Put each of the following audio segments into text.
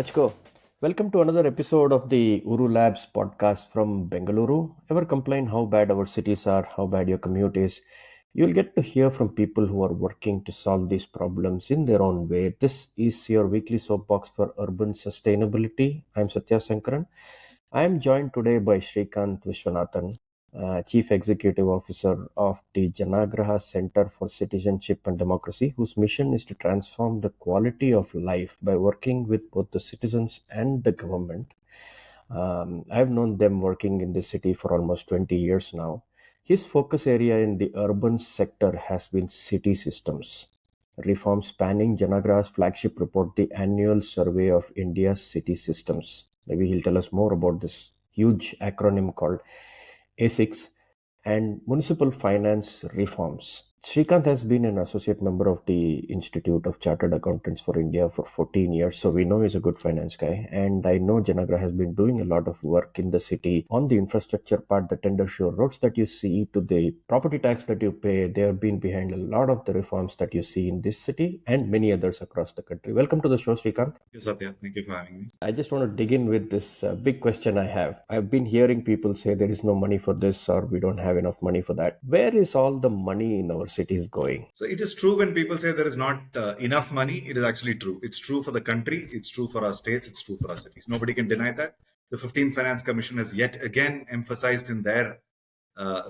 Let's go. Welcome to another episode of the OoruLabs podcast from Bengaluru. Ever complain how bad our cities are, how bad your commute is? You'll get to hear from people who are working to solve these problems in their own way. This is your weekly soapbox for urban sustainability. I'm Satya Sankaran. I am joined today by Srikanth Vishwanathan, Chief Executive Officer of the Janaagraha Center for Citizenship and Democracy, whose mission is to transform the quality of life by working with both the citizens and the government. I've known them working in the city for almost 20 years now. His focus area in the urban sector has been city systems. Reform spanning Janagraha's flagship report, the annual survey of India's city systems. Maybe he'll tell us more about this huge acronym called A6 and municipal finance reforms. Srikanth has been an associate member of the Institute of Chartered Accountants for India for 14 years, so we know he's a good finance guy. And I know Janagra has been doing a lot of work in the city on the infrastructure part, the tender sure roads that you see, to the property tax that you pay. They have been behind a lot of the reforms that you see in this city and many others across the country. Welcome to the show, Srikanth. Thank you, Satya. Thank you for having me. I just want to dig in with this big question I have. I've been hearing people say there is no money for this or we don't have enough money for that. Where is all the money in our cities going? So it is true when people say there is not enough money, it is actually true. It's true for the country, it's true for our states, it's true for our cities. Nobody can deny that. The 15th Finance Commission has yet again emphasized in their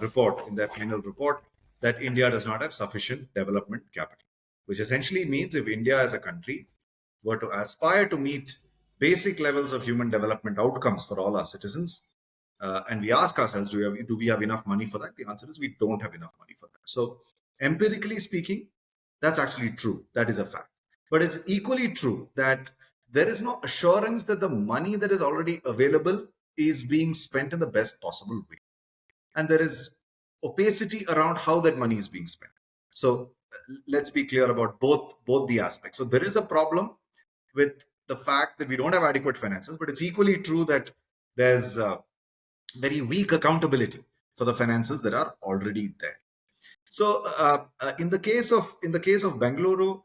report, in their final report, that India does not have sufficient development capital, which essentially means if India as a country were to aspire to meet basic levels of human development outcomes for all our citizens, and we ask ourselves, do we have enough money for that? The answer is we don't have enough money for that. So empirically speaking, that's actually true. That is a fact. But it's equally true that there is no assurance that the money that is already available is being spent in the best possible way. And there is opacity around how that money is being spent. So let's be clear about both the aspects. So there is a problem with the fact that we don't have adequate finances, but it's equally true that there's very weak accountability for the finances that are already there. So in the case of Bengaluru,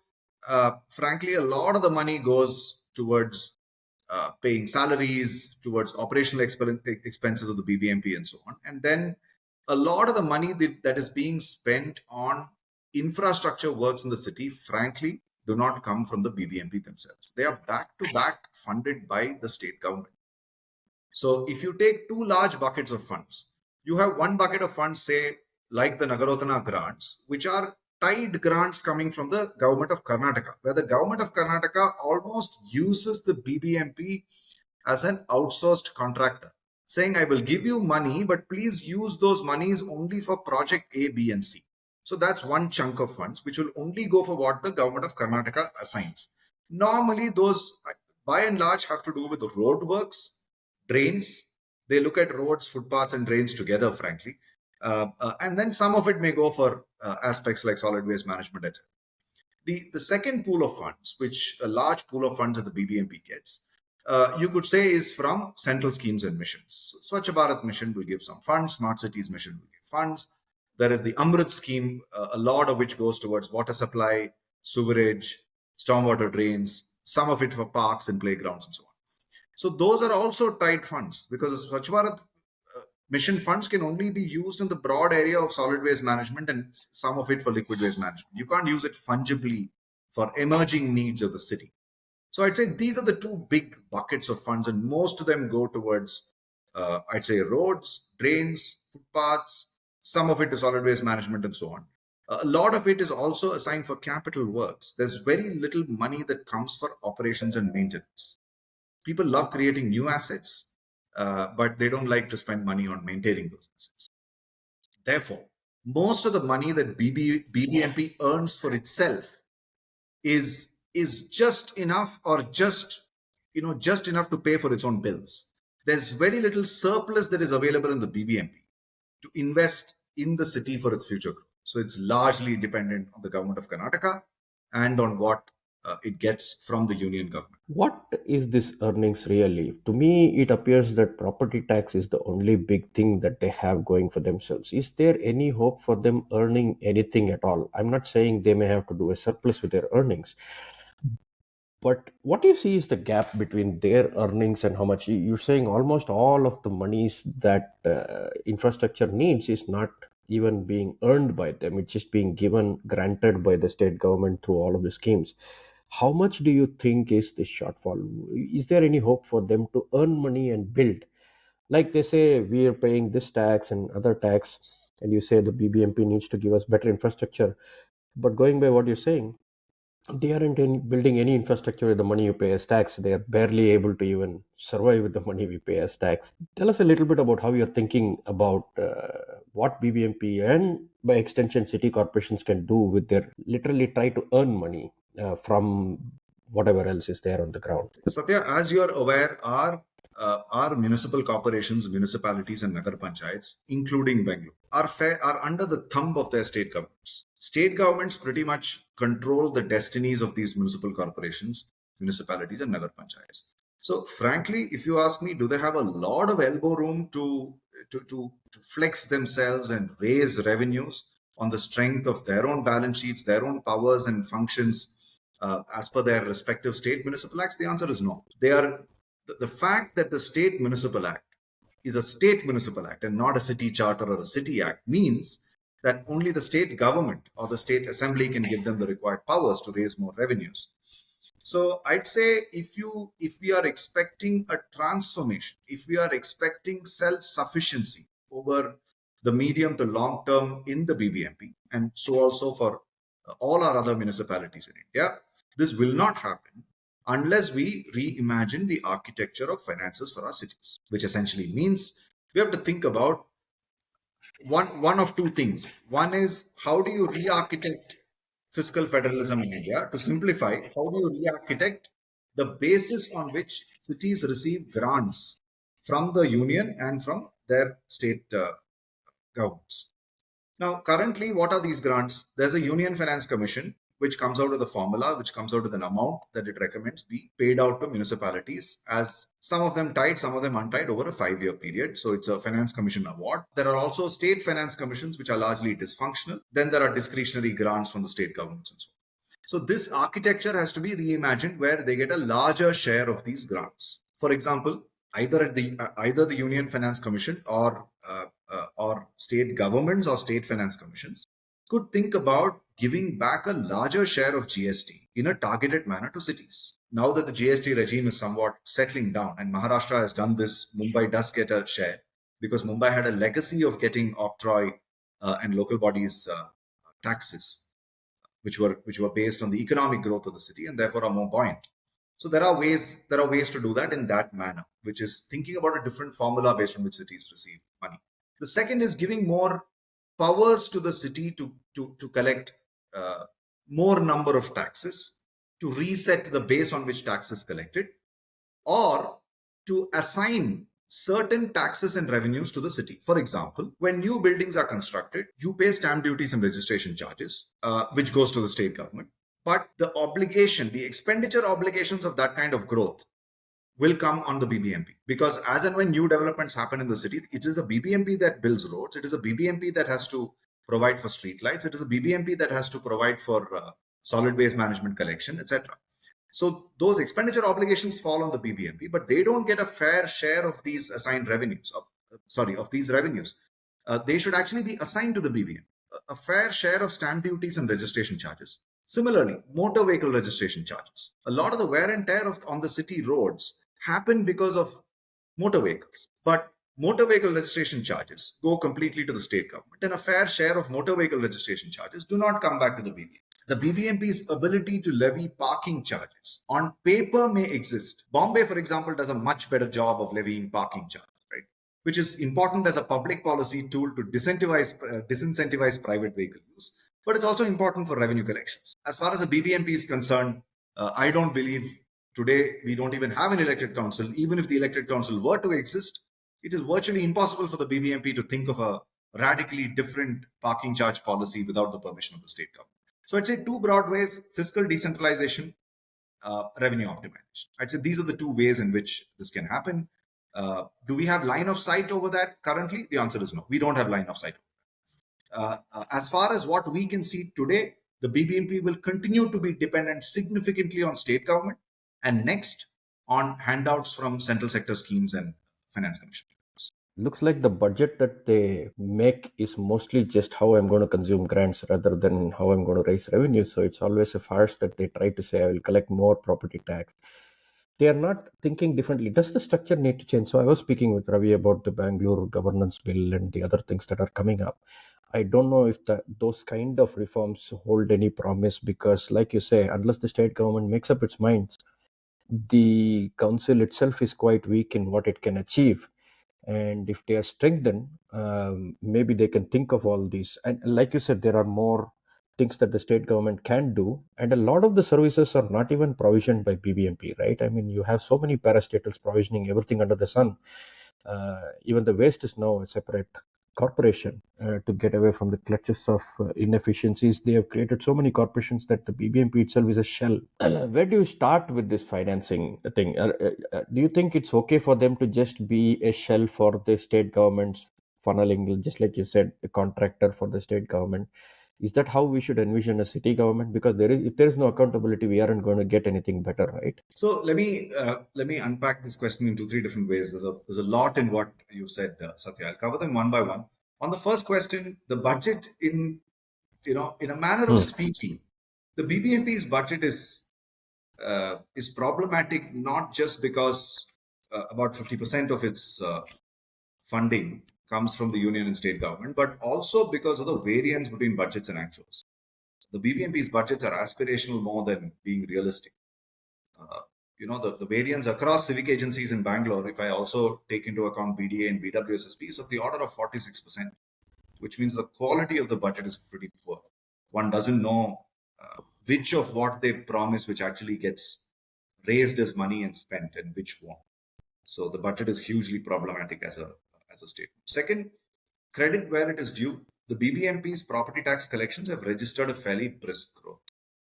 frankly, a lot of the money goes towards paying salaries, towards operational expenses of the BBMP and so on. And then a lot of the money that is being spent on infrastructure works in the city, frankly, do not come from the BBMP themselves. They are back to back funded by the state government. So if you take two large buckets of funds, you have one bucket of funds, say, like the Nagarotana grants, which are tied grants coming from the government of Karnataka, where the government of Karnataka almost uses the BBMP as an outsourced contractor, saying, I will give you money, but please use those monies only for project A, B, and C. So that's one chunk of funds, which will only go for what the government of Karnataka assigns. Normally, those, by and large, have to do with the road works, drains. They look at roads, footpaths, and drains together, frankly. And then some of it may go for aspects like solid waste management, etc. The second pool of funds, which a large pool of funds that the BBMP gets, you could say is from central schemes and missions. So Swachh Bharat mission will give some funds, Smart Cities mission will give funds. There is the Amrit scheme, a lot of which goes towards water supply, sewerage, stormwater drains, some of it for parks and playgrounds and so on. So those are also tied funds because the Swachh Bharat mission funds can only be used in the broad area of solid waste management and some of it for liquid waste management. You can't use it fungibly for emerging needs of the city. So I'd say these are the two big buckets of funds, and most of them go towards, I'd say, roads, drains, footpaths, some of it to solid waste management and so on. A lot of it is also assigned for capital works. There's very little money that comes for operations and maintenance. People love creating new assets, but they don't like to spend money on maintaining those assets. Therefore, most of the money that BBMP earns for itself is just enough, or just enough to pay for its own bills. There's very little surplus that is available in the BBMP to invest in the city for its future growth. So it's largely dependent on the government of Karnataka and on what it gets from the union government. What is this earnings really? To me, it appears that property tax is the only big thing that they have going for themselves. Is there any hope for them earning anything at all? I'm not saying they may have to do a surplus with their earnings, But what you see is the gap between their earnings and how much you're saying almost all of the monies that infrastructure needs is not even being earned by them. It's just being given, granted by the state government through all of the schemes. How much do you think is this shortfall? Is there any hope for them to earn money and build? Like they say, we are paying this tax and other tax, and you say the BBMP needs to give us better infrastructure. But going by what you're saying, they aren't building any infrastructure with the money you pay as tax. They are barely able to even survive with the money we pay as tax. Tell us a little bit about how you're thinking about what BBMP and by extension city corporations can do with their literally try to earn money from whatever else is there on the ground. Satya, as you are aware, our municipal corporations, municipalities, and nagar panchayats, including Bangalore, are under the thumb of their state governments. State governments pretty much control the destinies of these municipal corporations, municipalities, and nagar panchayats. So, frankly, if you ask me, do they have a lot of elbow room to flex themselves and raise revenues on the strength of their own balance sheets, their own powers and functions as per their respective state municipal acts? The answer is no. They are the fact that the state municipal act is a state municipal act and not a city charter or a city act means that only the state government or the state assembly can give them the required powers to raise more revenues. So I'd say if we are expecting a transformation, if we are expecting self-sufficiency over the medium to long term in the BBMP, and so also for all our other municipalities in India, this will not happen unless we reimagine the architecture of finances for our cities, which essentially means we have to think about one of two things. One is, how do you re-architect fiscal federalism in India? To simplify, how do you re-architect the basis on which cities receive grants from the union and from their state governments? Now, currently, what are these grants? There's a Union Finance Commission, which comes out of the formula, which comes out of an amount that it recommends be paid out to municipalities, as some of them tied, some of them untied over a 5-year period. So it's a finance commission award. There are also state finance commissions, which are largely dysfunctional. Then there are discretionary grants from the state governments and so on. So this architecture has to be reimagined where they get a larger share of these grants. For example, either the Union Finance Commission or state governments or state finance commissions could think about giving back a larger share of GST in a targeted manner to cities. Now that the GST regime is somewhat settling down, and Maharashtra has done this, Mumbai does get a share because Mumbai had a legacy of getting octroi and local bodies taxes, which were based on the economic growth of the city and therefore are more buoyant. So there are ways to do that in that manner, which is thinking about a different formula based on which cities receive money. The second is giving more powers to the city to collect more number of taxes, to reset the base on which tax is collected, or to assign certain taxes and revenues to the city. For example, when new buildings are constructed, you pay stamp duties and registration charges, which goes to the state government. But the expenditure obligations of that kind of growth will come on the BBMP, because as and when new developments happen in the city, it is a BBMP that builds roads. It is a BBMP that has to provide for street lights. It is a BBMP that has to provide for solid waste management collection, etc. So those expenditure obligations fall on the BBMP, but they don't get a fair share of these assigned revenues. Of these revenues, they should actually be assigned to the BBMP. A fair share of stamp duties and registration charges. Similarly, motor vehicle registration charges. A lot of the wear and tear on the city roads happen because of motor vehicles. But motor vehicle registration charges go completely to the state government, and a fair share of motor vehicle registration charges do not come back to the BBMP. The BBMP's ability to levy parking charges on paper may exist. Bombay, for example, does a much better job of levying parking charges, right? Which is important as a public policy tool to disincentivize private vehicle use. But it's also important for revenue collections. As far as the BBMP is concerned, I don't believe today we don't even have an elected council. Even if the elected council were to exist, it is virtually impossible for the BBMP to think of a radically different parking charge policy without the permission of the state government. So I'd say two broad ways: fiscal decentralization, revenue optimization. I'd say these are the two ways in which this can happen. Do we have line of sight over that currently? The answer is no. We don't have line of sight. As far as what we can see today, the BBMP will continue to be dependent significantly on state government. and next on handouts from central sector schemes and finance commission. Looks like the budget that they make is mostly just how I'm going to consume grants rather than how I'm going to raise revenue. So it's always a farce that they try to say, I will collect more property tax. They are not thinking differently. Does the structure need to change? So I was speaking with Ravi about the Bangalore governance bill and the other things that are coming up. I don't know if those kind of reforms hold any promise because, like you say, unless the state government makes up its mind, the council itself is quite weak in what it can achieve. And if they are strengthened, maybe they can think of all these. And like you said, there are more things that the state government can do, and a lot of the services are not even provisioned by BBMP, right? I mean, you have so many parastatals provisioning everything under the sun. Even the waste is now a separate corporation to get away from the clutches of inefficiencies. They have created so many corporations that the BBMP itself is a shell. Where do you start with this financing thing? Do you think it's okay for them to just be a shell for the state government's funneling, just like you said, a contractor for the state government? Is that how we should envision a city government? Because if there is no accountability, we aren't going to get anything better, right? So let me unpack this question into three different ways. There's a lot in what you said, Satya. I'll cover them one by one. On the first question, the budget in a manner of Hmm. speaking, the BBMP's budget is problematic not just because about 50% of its funding comes from the union and state government, but also because of the variance between budgets and actuals. The BBMP's budgets are aspirational more than being realistic. Uh, the variance across civic agencies in Bangalore, if I also take into account BDA and BWSSP, is of the order of 46%, which means the quality of the budget is pretty poor. One doesn't know which of what they promise, which actually gets raised as money and spent, and which won't. So the budget is hugely problematic as a statement. Second, credit where it is due. The BBMP's property tax collections have registered a fairly brisk growth.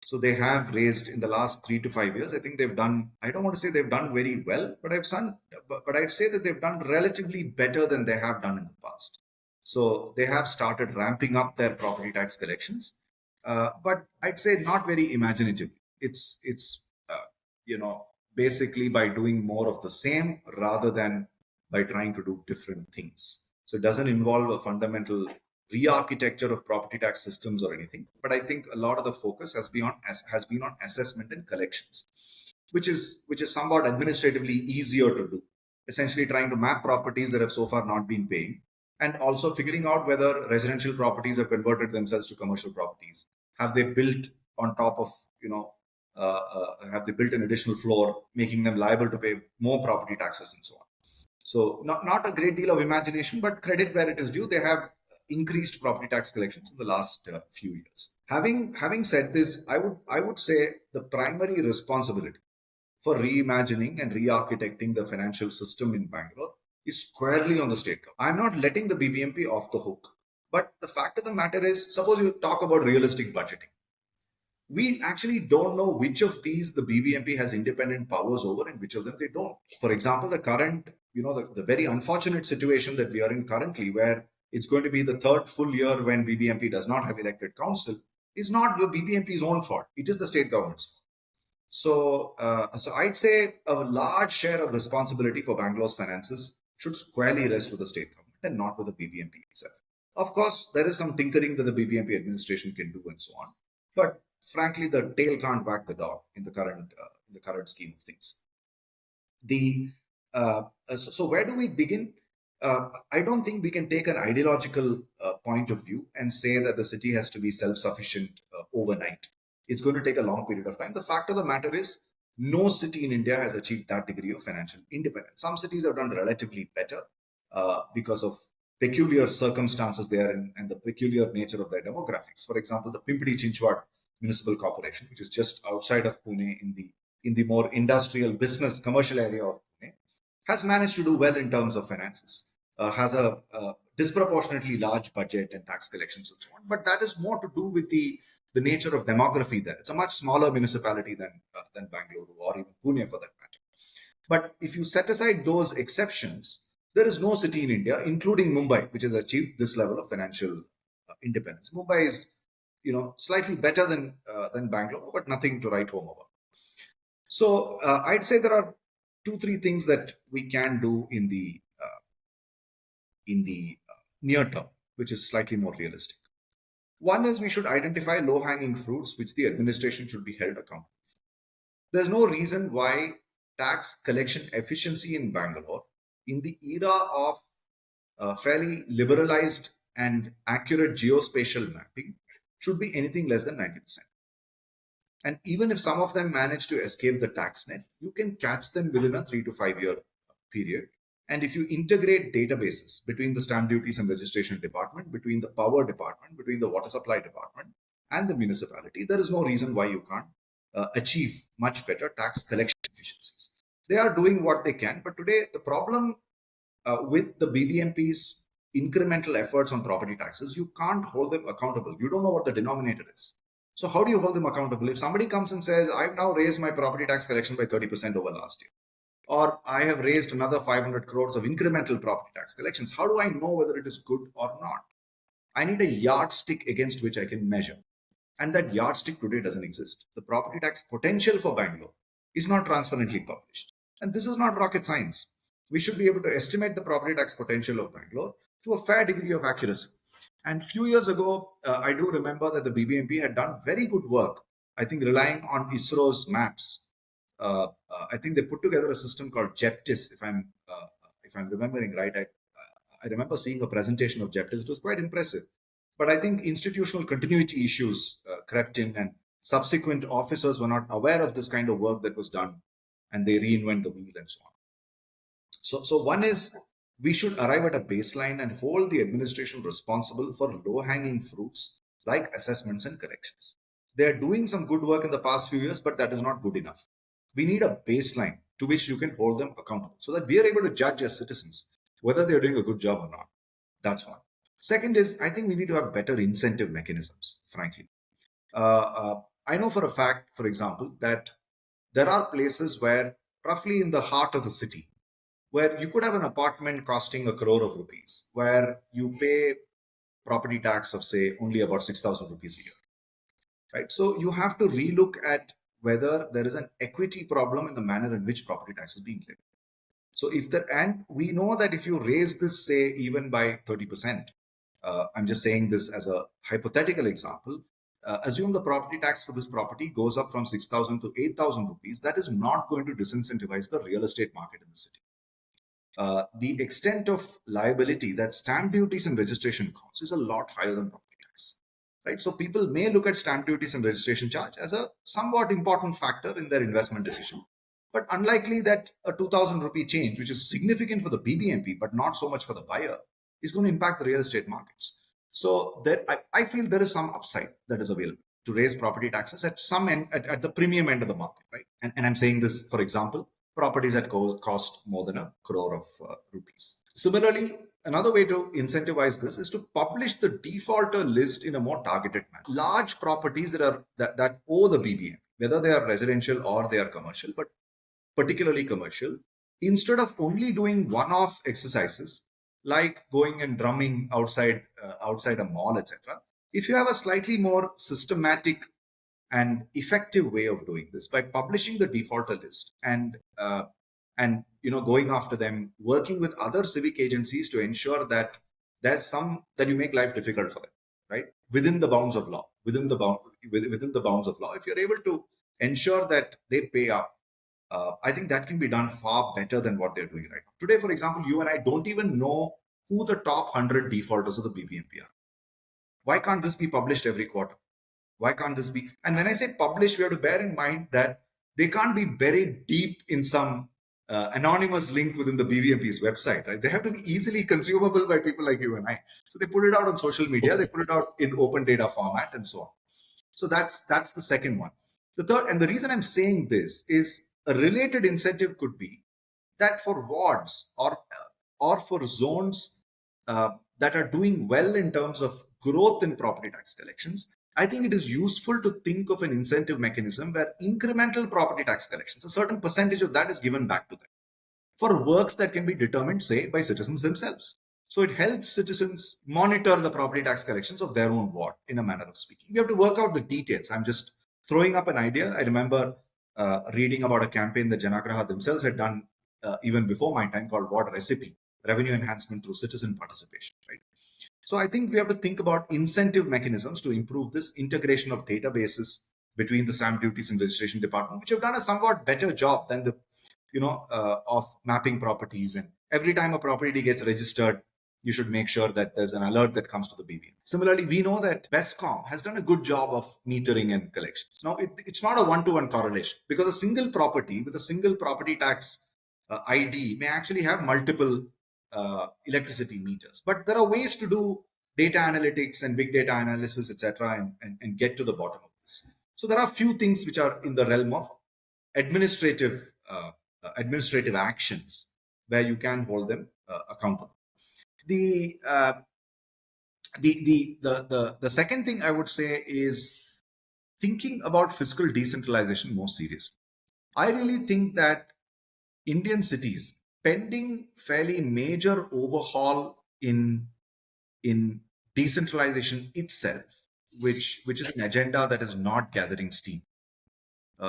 So they have raised in the last 3 to 5 years. I think they've done. I don't want to say they've done very well, but I'd say that they've done relatively better than they have done in the past. So they have started ramping up their property tax collections, but I'd say not very imaginatively. It's basically by doing more of the same rather than by trying to do different things. So it doesn't involve a fundamental re-architecture of property tax systems or anything. But I think a lot of the focus has been on assessment and collections, which is somewhat administratively easier to do. Essentially, trying to map properties that have so far not been paying, and also figuring out whether residential properties have converted themselves to commercial properties. Have they built on top of have they built an additional floor, making them liable to pay more property taxes and so on. So not a great deal of imagination, but credit where it is due. They have increased property tax collections in the last few years. Having said this, I would say the primary responsibility for reimagining and re-architecting the financial system in Bangalore is squarely on the state government. I'm not letting the BBMP off the hook. But the fact of the matter is, suppose you talk about realistic budgeting. We actually don't know which of these the BBMP has independent powers over and which of them they don't. For example, the current, the very unfortunate situation that we are in currently, where it's going to be the third full year when BBMP does not have elected council, is not the BBMP's own fault. It is the state government's fault. So I'd say a large share of responsibility for Bangalore's finances should squarely rest with the state government and not with the BBMP itself. Of course, there is some tinkering that the BBMP administration can do and so on, but frankly, the tail can't wag the dog in the current scheme of things. So where do we begin? I don't think we can take an ideological point of view and say that the city has to be self-sufficient overnight. It's going to take a long period of time. The fact of the matter is, no city in India has achieved that degree of financial independence. Some cities have done relatively better because of peculiar circumstances there and the peculiar nature of their demographics. For example, the Pimpri Chinchwad Municipal Corporation, which is just outside of Pune in the more industrial business commercial area of Pune, has managed to do well in terms of finances, has a disproportionately large budget and tax collections and so on. But that is more to do with the nature of demography there. It's a much smaller municipality than Bangalore or even Pune for that matter. But if you set aside those exceptions, there is no city in India, including Mumbai, which has achieved this level of financial independence. Mumbai is, slightly better than Bangalore, but nothing to write home about. So I'd say there are 2-3 things that we can do in the near term, which is slightly more realistic. One is we should identify low-hanging fruits which the administration should be held accountable. There's no reason why tax collection efficiency in Bangalore, in the era of fairly liberalized and accurate geospatial mapping, should be anything less than 90%. And even if some of them manage to escape the tax net, you can catch them within a 3 to 5 year period. And if you integrate databases between the stamp duties and registration department, between the power department, between the water supply department, and the municipality, there is no reason why you can't achieve much better tax collection efficiencies. They are doing what they can, but today the problem with the BBMP's incremental efforts on property taxes, you can't hold them accountable. You don't know what the denominator is. So how do you hold them accountable? If somebody comes and says, I've now raised my property tax collection by 30% over last year, or I have raised another 500 crores of incremental property tax collections, how do I know whether it is good or not? I need a yardstick against which I can measure. And that yardstick today doesn't exist. The property tax potential for Bangalore is not transparently published. And this is not rocket science. We should be able to estimate the property tax potential of Bangalore to a fair degree of accuracy. And a few years ago, I do remember that the BBMP had done very good work, I think relying on ISRO's maps. I think they put together a system called JEPTIS, if I'm remembering right. I remember seeing a presentation of JEPTIS. It was quite impressive. But I think institutional continuity issues crept in, and subsequent officers were not aware of this kind of work that was done, and they reinvent the wheel and so on. So one is we should arrive at a baseline and hold the administration responsible for low-hanging fruits like assessments and corrections. They are doing some good work in the past few years, but that is not good enough. We need a baseline to which you can hold them accountable so that we are able to judge as citizens whether they're doing a good job or not. That's one. Second is, I think we need to have better incentive mechanisms, frankly. I know for a fact, for example, that there are places where, roughly in the heart of the city, where you could have an apartment costing 1 crore of rupees, where you pay property tax of, say, only about 6,000 rupees a year. Right? So you have to relook at whether there is an equity problem in the manner in which property tax is being levied. So and we know that if you raise this, say, even by 30%, I'm just saying this as a hypothetical example, assume the property tax for this property goes up from 6,000 to 8,000 rupees, that is not going to disincentivize the real estate market in the city. The extent of liability that stamp duties and registration costs is a lot higher than property tax, right? So people may look at stamp duties and registration charge as a somewhat important factor in their investment decision, but unlikely that a 2,000 rupee change, which is significant for the BBMP, but not so much for the buyer, is going to impact the real estate markets. So I feel there is some upside that is available to raise property taxes at some end, at the premium end of the market, right? And I'm saying this, for example, properties that cost more than 1 crore of rupees. Similarly, another way to incentivize this is to publish the defaulter list in a more targeted manner. Large properties that owe the BBM, whether they are residential or they are commercial, but particularly commercial, instead of only doing one-off exercises like going and drumming outside a mall, etc., if you have a slightly more systematic and effective way of doing this by publishing the defaulter list and going after them, working with other civic agencies to ensure that that you make life difficult for them, right? Within the bounds of law, within the bounds of law, if you're able to ensure that they pay up, I think that can be done far better than what they're doing right now. Today, for example, you and I don't even know who the top 100 defaulters of the BBMP are. Why can't this be published every quarter? Why can't this be? And when I say published, we have to bear in mind that they can't be buried deep in some anonymous link within the BBMP's website, right? They have to be easily consumable by people like you and I. So they put it out on social media, they put it out in open data format and so on. So that's the second one. The third, and the reason I'm saying this is a related incentive could be that for wards or for zones that are doing well in terms of growth in property tax collections, I think it is useful to think of an incentive mechanism where incremental property tax collections, a certain percentage of that is given back to them for works that can be determined, say, by citizens themselves. So it helps citizens monitor the property tax collections of their own ward, in a manner of speaking. We have to work out the details. I'm just throwing up an idea. I remember reading about a campaign that Janaagraha themselves had done even before my time called What Recipe? Revenue enhancement through citizen participation, right? So I think we have to think about incentive mechanisms to improve this integration of databases between the stamp duties and registration department, which have done a somewhat better job than the, of mapping properties. And every time a property gets registered, you should make sure that there's an alert that comes to the BBM. Similarly, we know that BESCOM has done a good job of metering and collections. Now, it's not a one-to-one correlation, because a single property with a single property tax ID may actually have multiple electricity meters. But there are ways to do data analytics and big data analysis, etc., and get to the bottom of this. So there are a few things which are in the realm of administrative actions where you can hold them accountable. The second thing I would say is thinking about fiscal decentralization more seriously. I really think that Indian cities pending fairly major overhaul in decentralization itself, which is an agenda that is not gathering steam.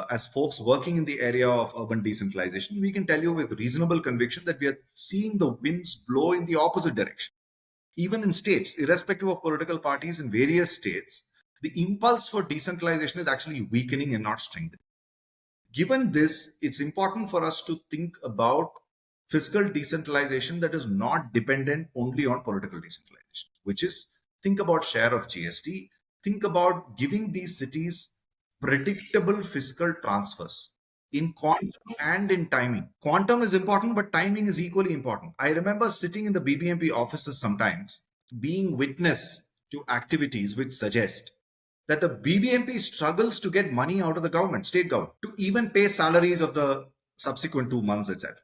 As folks working in the area of urban decentralization, we can tell you with reasonable conviction that we are seeing the winds blow in the opposite direction. Even in states, irrespective of political parties in various states, the impulse for decentralization is actually weakening and not strengthening. Given this, it's important for us to think about fiscal decentralization that is not dependent only on political decentralization, which is think about share of GST, think about giving these cities predictable fiscal transfers in quantum and in timing. Quantum is important, but timing is equally important. I remember sitting in the BBMP offices sometimes, being witness to activities which suggest that the BBMP struggles to get money out of the government, state government, to even pay salaries of the subsequent 2 months, etc.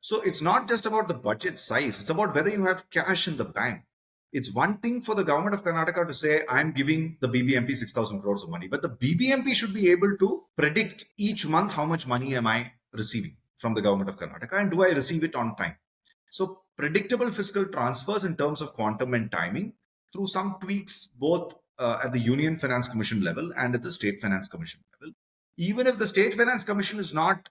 So it's not just about the budget size, it's about whether you have cash in the bank. It's one thing for the government of Karnataka to say, I'm giving the BBMP 6,000 crores of money, but the BBMP should be able to predict each month how much money am I receiving from the government of Karnataka and do I receive it on time. So predictable fiscal transfers in terms of quantum and timing through some tweaks, both at the Union Finance Commission level and at the State Finance Commission level. Even if the State Finance Commission is not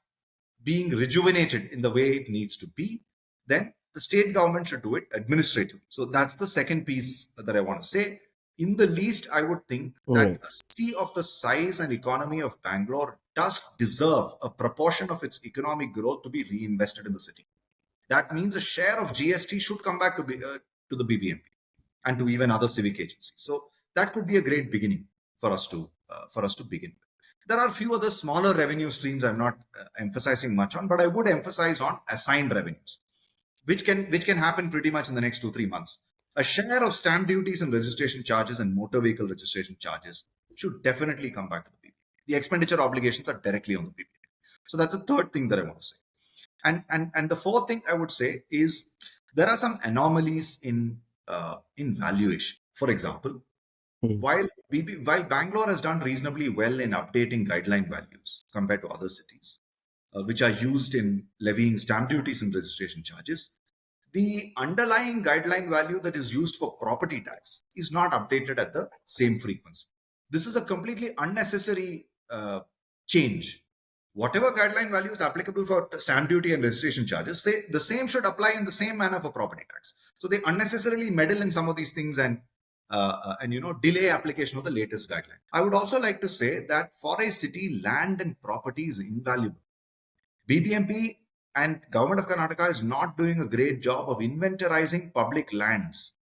being rejuvenated in the way it needs to be, then the state government should do it administratively. So that's the second piece that I want to say. In the least, I would think that a city of the size and economy of Bangalore does deserve a proportion of its economic growth to be reinvested in the city. That means a share of GST should come back to the BBMP and to even other civic agencies. So that could be a great beginning for us to begin with. There are a few other smaller revenue streams I'm not emphasizing much on, but I would emphasize on assigned revenues, which can happen pretty much in the next 2-3 months. A share of stamp duties and registration charges and motor vehicle registration charges should definitely come back to the BBMP. The expenditure obligations are directly on the BBMP. So that's the third thing that I want to say. And the fourth thing I would say is there are some anomalies in valuation. For example, while Bangalore has done reasonably well in updating guideline values compared to other cities, which are used in levying stamp duties and registration charges, the underlying guideline value that is used for property tax is not updated at the same frequency. This is a completely unnecessary change. Whatever guideline value is applicable for stamp duty and registration charges, the same should apply in the same manner for property tax. So they unnecessarily meddle in some of these things and delay application of the latest guideline. I would also like to say that for a city, land and property is invaluable. BBMP and Government of Karnataka is not doing a great job of inventorizing public lands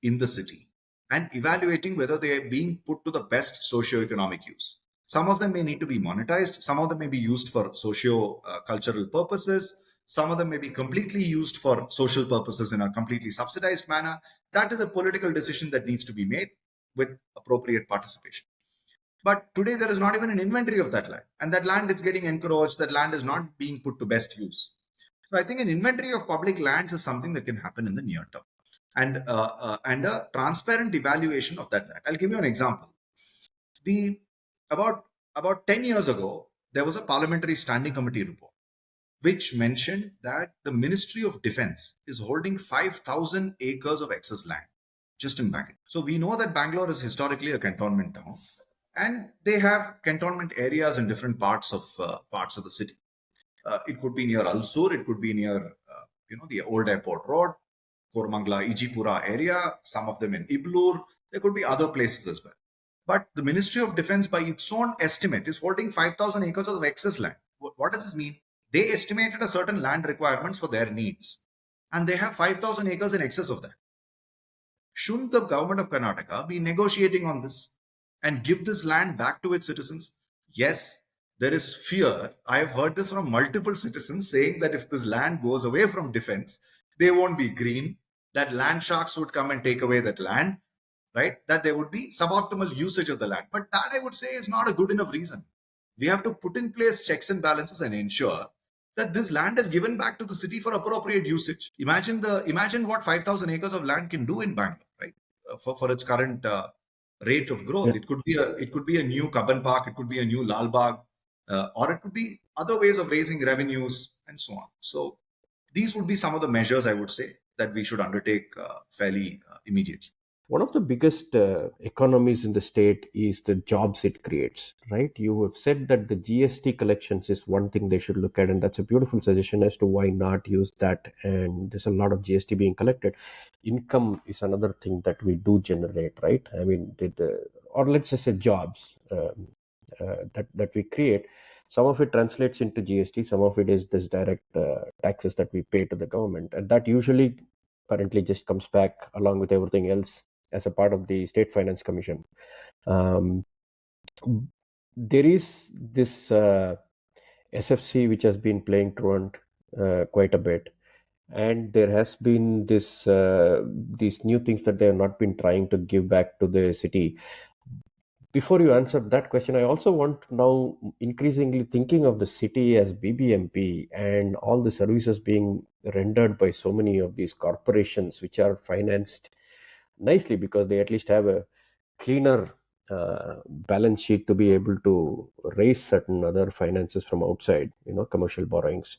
in the city and evaluating whether they are being put to the best socio-economic use. Some of them may need to be monetized. Some of them may be used for socio-cultural purposes. Some of them may be completely used for social purposes in a completely subsidized manner. That is a political decision that needs to be made with appropriate participation. But today there is not even an inventory of that land. And that land is getting encroached. That land is not being put to best use. So I think an inventory of public lands is something that can happen in the near term. And a transparent evaluation of that land. I'll give you an example. About 10 years ago, there was a parliamentary standing committee report which mentioned that the Ministry of Defense is holding 5,000 acres of excess land just in Bangalore. So we know that Bangalore is historically a cantonment town. And they have cantonment areas in different parts of the city. It could be near Alsur, it could be near the old airport road, Kormangla, Ijipura area, some of them in Iblur. There could be other places as well. But the Ministry of Defense, by its own estimate, is holding 5,000 acres of excess land. What does this mean? They estimated a certain land requirements for their needs, and they have 5,000 acres in excess of that. Shouldn't the government of Karnataka be negotiating on this and give this land back to its citizens? Yes, there is fear. I have heard this from multiple citizens saying that if this land goes away from defense, they won't be green, that land sharks would come and take away that land, right? That there would be suboptimal usage of the land. But that, I would say, is not a good enough reason. We have to put in place checks and balances and ensure that this land is given back to the city for appropriate usage. Imagine what 5,000 acres of land can do in Bangalore, right? For its current rate of growth. Yeah. It could be a new Kaban Park, it could be a new Lal Bagh, or it could be other ways of raising revenues and so on. So these would be some of the measures, I would say, that we should undertake fairly immediately. One of the biggest economies in the state is the jobs it creates, right? You have said that the GST collections is one thing they should look at, and that's a beautiful suggestion as to why not use that. And there's a lot of GST being collected. Income is another thing that we do generate, right? I mean, or let's just say jobs that we create. Some of it translates into GST, some of it is this direct taxes that we pay to the government, and that usually apparently just comes back along with everything else as a part of the State Finance Commission. Um, there is this SFC which has been playing truant quite a bit, and there has been these new things that they have not been trying to give back to the city. Before you answer that question, I also want now increasingly thinking of the city as BBMP and all the services being rendered by so many of these corporations, which are financed nicely because they at least have a cleaner balance sheet to be able to raise certain other finances from outside, commercial borrowings.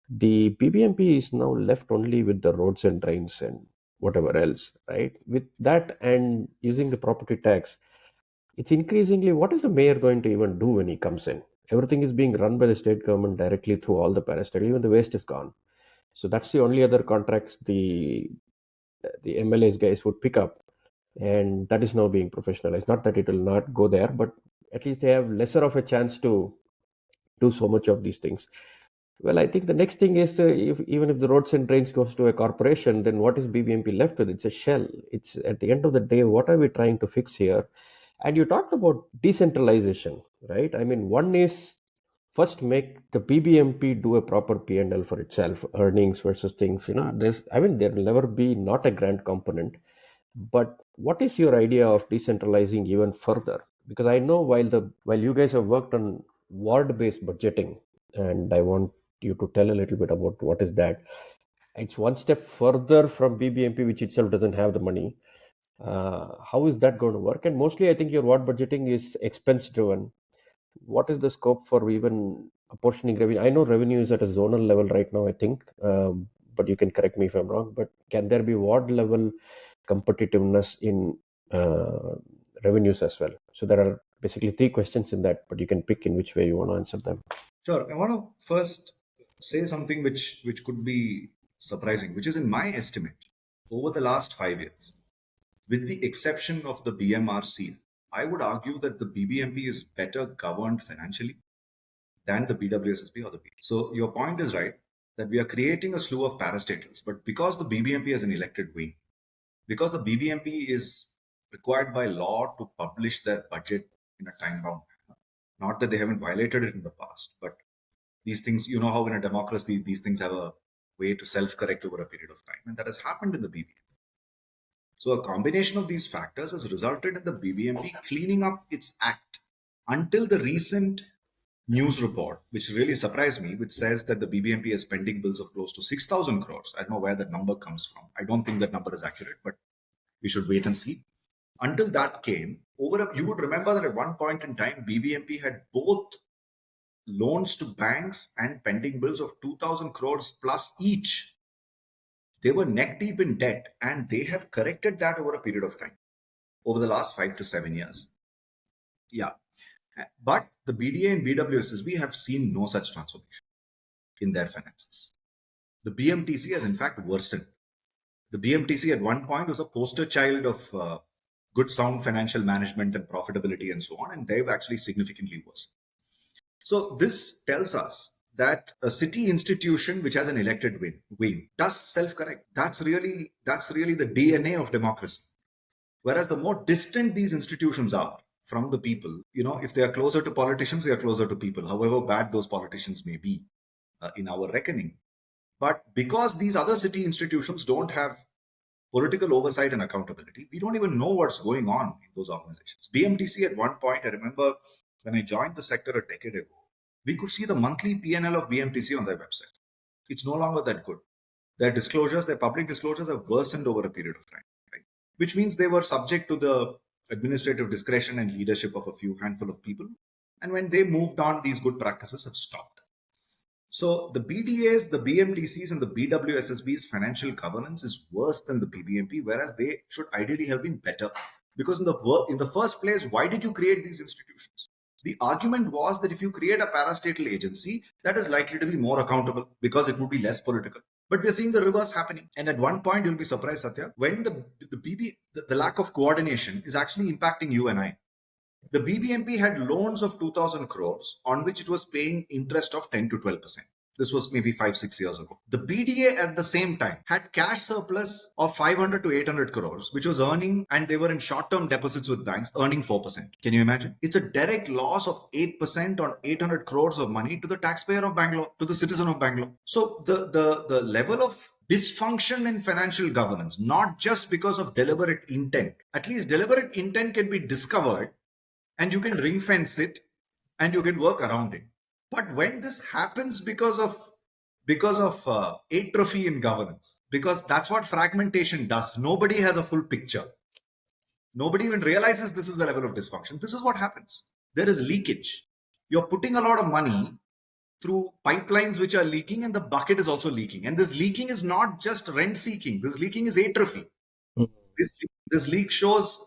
The BBMP is now left only with the roads and drains and whatever else, right? With that and using the property tax, it's increasingly what is the mayor going to even do when he comes in? Everything is being run by the state government directly through all the parastate. Even the waste is gone. So that's the only other contracts the MLAs guys would pick up, and that is now being professionalized. Not that it will not go there, but at least they have lesser of a chance to do so much of these things. Well, I think the next thing is even if the roads and drains goes to a corporation, then what is BBMP left with? It's a shell. It's at the end of the day, what are we trying to fix here? And you talked about decentralization, right? I mean, one is first make the BBMP do a proper P&L for itself, earnings versus things. There will never be not a grant component. But what is your idea of decentralizing even further? Because I know while you guys have worked on ward-based budgeting, and I want you to tell a little bit about what is that. It's one step further from BBMP, which itself doesn't have the money. How is that going to work? And mostly, I think your ward budgeting is expense driven. What is the scope for even apportioning revenue? I know revenue is at a zonal level right now, I think, but you can correct me if I'm wrong. But can there be ward level competitiveness in revenues as well? So there are basically three questions in that, but you can pick in which way you want to answer them. Sure. I want to first say something which could be surprising, which is in my estimate, over the last 5 years, with the exception of the BMRC, I would argue that the BBMP is better governed financially than the BWSSB or the B. So your point is right that we are creating a slew of parastatals, but because the BBMP is an elected wing, because the BBMP is required by law to publish their budget in a time-bound manner, not that they haven't violated it in the past, but these things, you know how in a democracy, these things have a way to self-correct over a period of time, and that has happened in the BBMP. So a combination of these factors has resulted in the BBMP cleaning up its act until the recent news report, which really surprised me, which says that the BBMP has pending bills of close to 6,000 crores. I don't know where that number comes from. I don't think that number is accurate, but we should wait and see. Until that came, you would remember that at one point in time, BBMP had both loans to banks and pending bills of 2,000 crores plus each. They were neck deep in debt, and they have corrected that over a period of time, over the last 5 to 7 years. Yeah. But the BDA and BWSSB have seen no such transformation in their finances. The BMTC has in fact worsened. The BMTC at one point was a poster child of good sound financial management and profitability and so on, and they've actually significantly worsened. So this tells us that a city institution which has an elected wing does self-correct. That's really the DNA of democracy. Whereas the more distant these institutions are from the people, if they are closer to politicians, they are closer to people, however bad those politicians may be in our reckoning. But because these other city institutions don't have political oversight and accountability, we don't even know what's going on in those organizations. BMTC at one point, I remember when I joined the sector a decade ago, we could see the monthly P&L of BMTC on their website. It's no longer that good. Their disclosures, their public disclosures have worsened over a period of time, right? Which means they were subject to the administrative discretion and leadership of a few handful of people. And when they moved on, these good practices have stopped. So the BDAs, the BMTCs, and the BWSSB's financial governance is worse than the PBMP, whereas they should ideally have been better. Because in the first place, why did you create these institutions? The argument was that if you create a parastatal agency, that is likely to be more accountable because it would be less political. But we're seeing the reverse happening. And at one point, you'll be surprised, Satya, when the lack of coordination is actually impacting you and I. The BBMP had loans of 2,000 crores on which it was paying interest of 10 to 12%. This was maybe 5-6 years ago. The BDA at the same time had cash surplus of 500 to 800 crores, which was earning, and they were in short-term deposits with banks, earning 4%. Can you imagine? It's a direct loss of 8% on 800 crores of money to the taxpayer of Bangalore, to the citizen of Bangalore. So the level of dysfunction in financial governance, not just because of deliberate intent. At least deliberate intent can be discovered and you can ring fence it and you can work around it. But when this happens because of atrophy in governance, because that's what fragmentation does. Nobody has a full picture. Nobody even realizes this is the level of dysfunction. This is what happens. There is leakage. You're putting a lot of money through pipelines which are leaking, and the bucket is also leaking. And this leaking is not just rent seeking. This leaking is atrophy. This leak shows,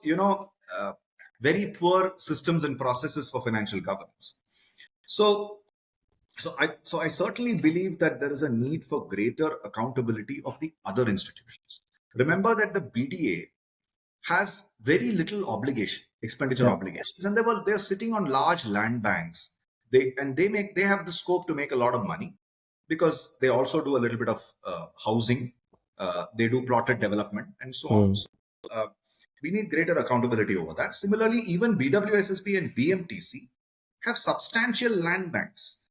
very poor systems and processes for financial governance. So I certainly believe that there is a need for greater accountability of the other institutions. Remember that the BDA has very little expenditure obligations, and they're sitting on large land banks. They have the scope to make a lot of money because they also do a little bit of housing. They do plotted development and so on. So, we need greater accountability over that. Similarly, even BWSSB and BMTC have substantial land banks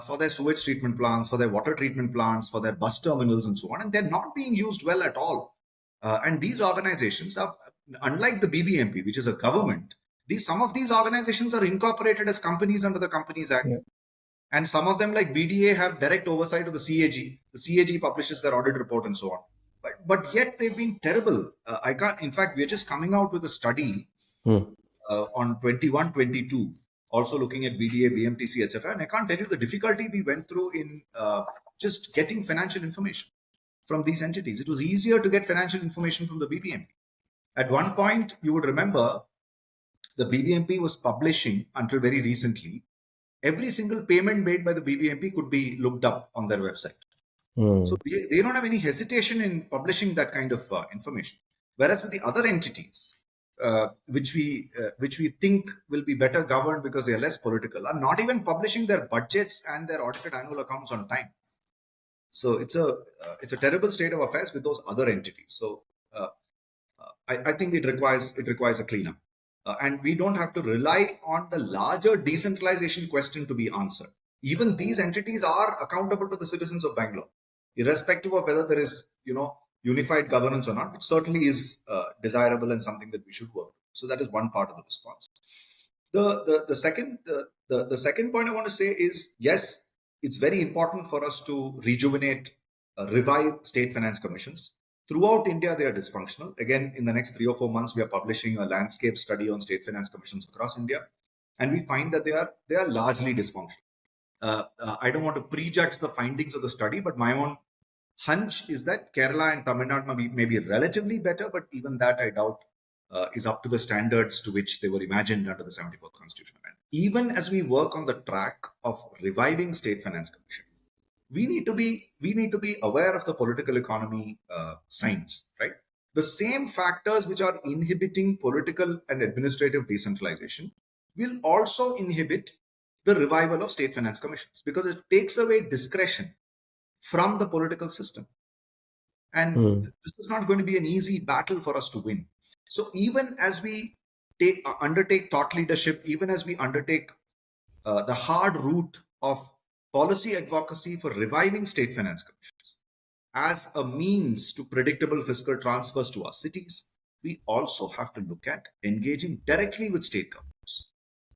for their sewage treatment plants, for their water treatment plants, for their bus terminals and so on, and they're not being used well at all. And these organizations are, unlike the BBMP, which is a government, some of these organizations are incorporated as companies under the Companies Act. Yeah. And some of them, like BDA, have direct oversight of the CAG. The CAG publishes their audit report and so on. But yet they've been terrible. In fact, we're just coming out with a study on 21-22, also looking at BDA, BMTC, etc. And I can't tell you the difficulty we went through in just getting financial information from these entities. It was easier to get financial information from the BBMP. At one point, you would remember, the BBMP was publishing, until very recently, every single payment made by the BBMP could be looked up on their website. So they don't have any hesitation in publishing that kind of information. Whereas with the other entities, which we think will be better governed because they are less political, are not even publishing their budgets and their audited annual accounts on time. So it's a terrible state of affairs with those other entities. So I think it requires a cleanup, and we don't have to rely on the larger decentralization question to be answered. Even these entities are accountable to the citizens of Bangalore, irrespective of whether there is unified governance or not, which certainly is desirable and something that we should work with. So that is one part of the response. The second point I want to say is, yes, it's very important for us to revive state finance commissions. Throughout India, they are dysfunctional. Again, in the next 3 or 4 months, we are publishing a landscape study on state finance commissions across India, and we find that they are largely dysfunctional. I don't want to prejudge the findings of the study, but my own hunch is that Kerala and Tamil Nadu may be relatively better, but even that I doubt is up to the standards to which they were imagined under the 74th Constitution. And even as we work on the track of reviving State Finance Commission, we need to be aware of the political economy signs, right? The same factors which are inhibiting political and administrative decentralization will also inhibit the revival of state finance commissions because it takes away discretion from the political system. And this is not going to be an easy battle for us to win. So even as we undertake thought leadership, even as we undertake the hard route of policy advocacy for reviving state finance commissions as a means to predictable fiscal transfers to our cities, we also have to look at engaging directly with state governments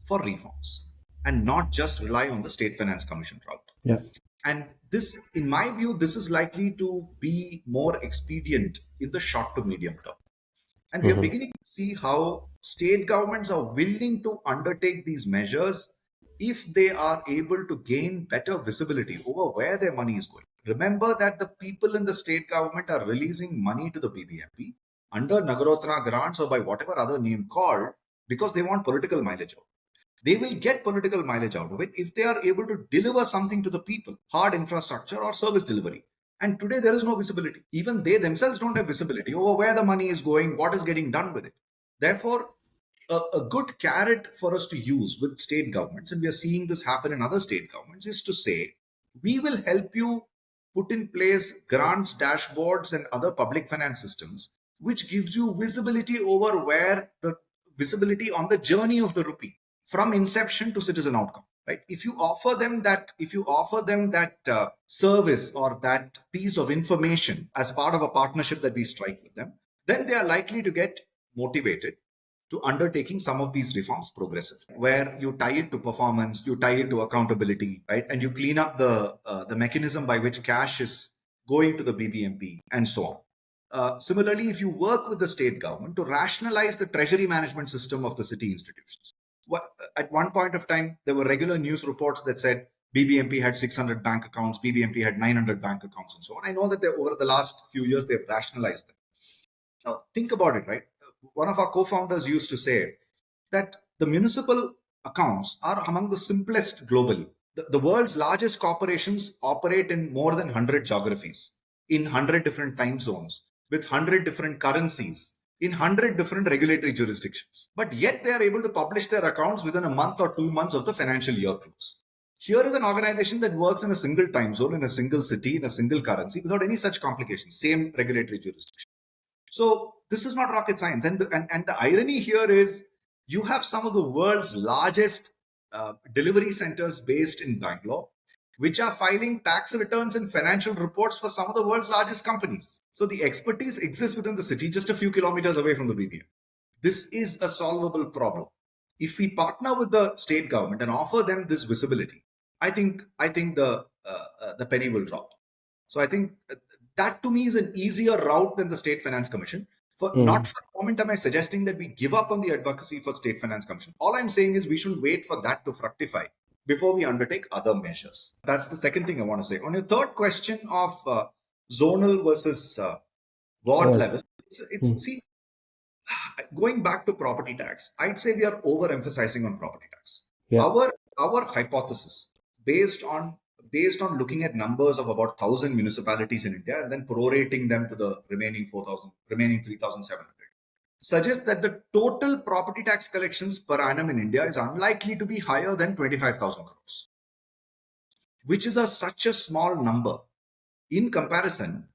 for reforms and not just rely on the state finance commission route. Yeah. And this, in my view, this is likely to be more expedient in the short to medium term. And we are beginning to see how state governments are willing to undertake these measures if they are able to gain better visibility over where their money is going. Remember that the people in the state government are releasing money to the BBMP under Nagarotana grants or by whatever other name called because they want political mileage out. They will get political mileage out of it if they are able to deliver something to the people, hard infrastructure or service delivery. And today there is no visibility. Even they themselves don't have visibility over where the money is going, what is getting done with it. Therefore, a good carrot for us to use with state governments, and we are seeing this happen in other state governments, is to say, we will help you put in place grants, dashboards, and other public finance systems, which gives you visibility over where the visibility on the journey of the rupee from inception to citizen outcome. Right? If you offer them that service or that piece of information as part of a partnership that we strike with them, then they are likely to get motivated to undertaking some of these reforms progressively, where you tie it to performance, you tie it to accountability, right? And you clean up the mechanism by which cash is going to the BBMP and so on. Similarly, if you work with the state government to rationalize the treasury management system of the city institutions. At one point of time, there were regular news reports that said BBMP had 600 bank accounts, BBMP had 900 bank accounts, and so on. I know that over the last few years, they've rationalized them. Now, think about it, right? One of our co-founders used to say that the municipal accounts are among the simplest globally. The world's largest corporations operate in more than 100 geographies, in 100 different time zones, with 100 different currencies, in 100 different regulatory jurisdictions. But yet they are able to publish their accounts within a month or 2 months of the financial year close. Here is an organization that works in a single time zone, in a single city, in a single currency, without any such complications, same regulatory jurisdiction. So this is not rocket science. And the irony here is you have some of the world's largest delivery centers based in Bangalore, which are filing tax returns and financial reports for some of the world's largest companies. So the expertise exists within the city, just a few kilometers away from the BBM. This is a solvable problem. If we partner with the state government and offer them this visibility, I think the penny will drop. So I think that to me is an easier route than the State Finance Commission. Not for a moment am I suggesting that we give up on the advocacy for State Finance Commission. All I'm saying is we should wait for that to fructify before we undertake other measures. That's the second thing I want to say. On your third question of zonal versus ward level, see, going back to property tax, I'd say we are overemphasizing on property tax. Yeah. Our hypothesis, based on looking at numbers of about 1,000 municipalities in India and then prorating them to the remaining 3,700, suggests that the total property tax collections per annum in India is unlikely to be higher than 25,000 crores, which is such a small number. In comparison,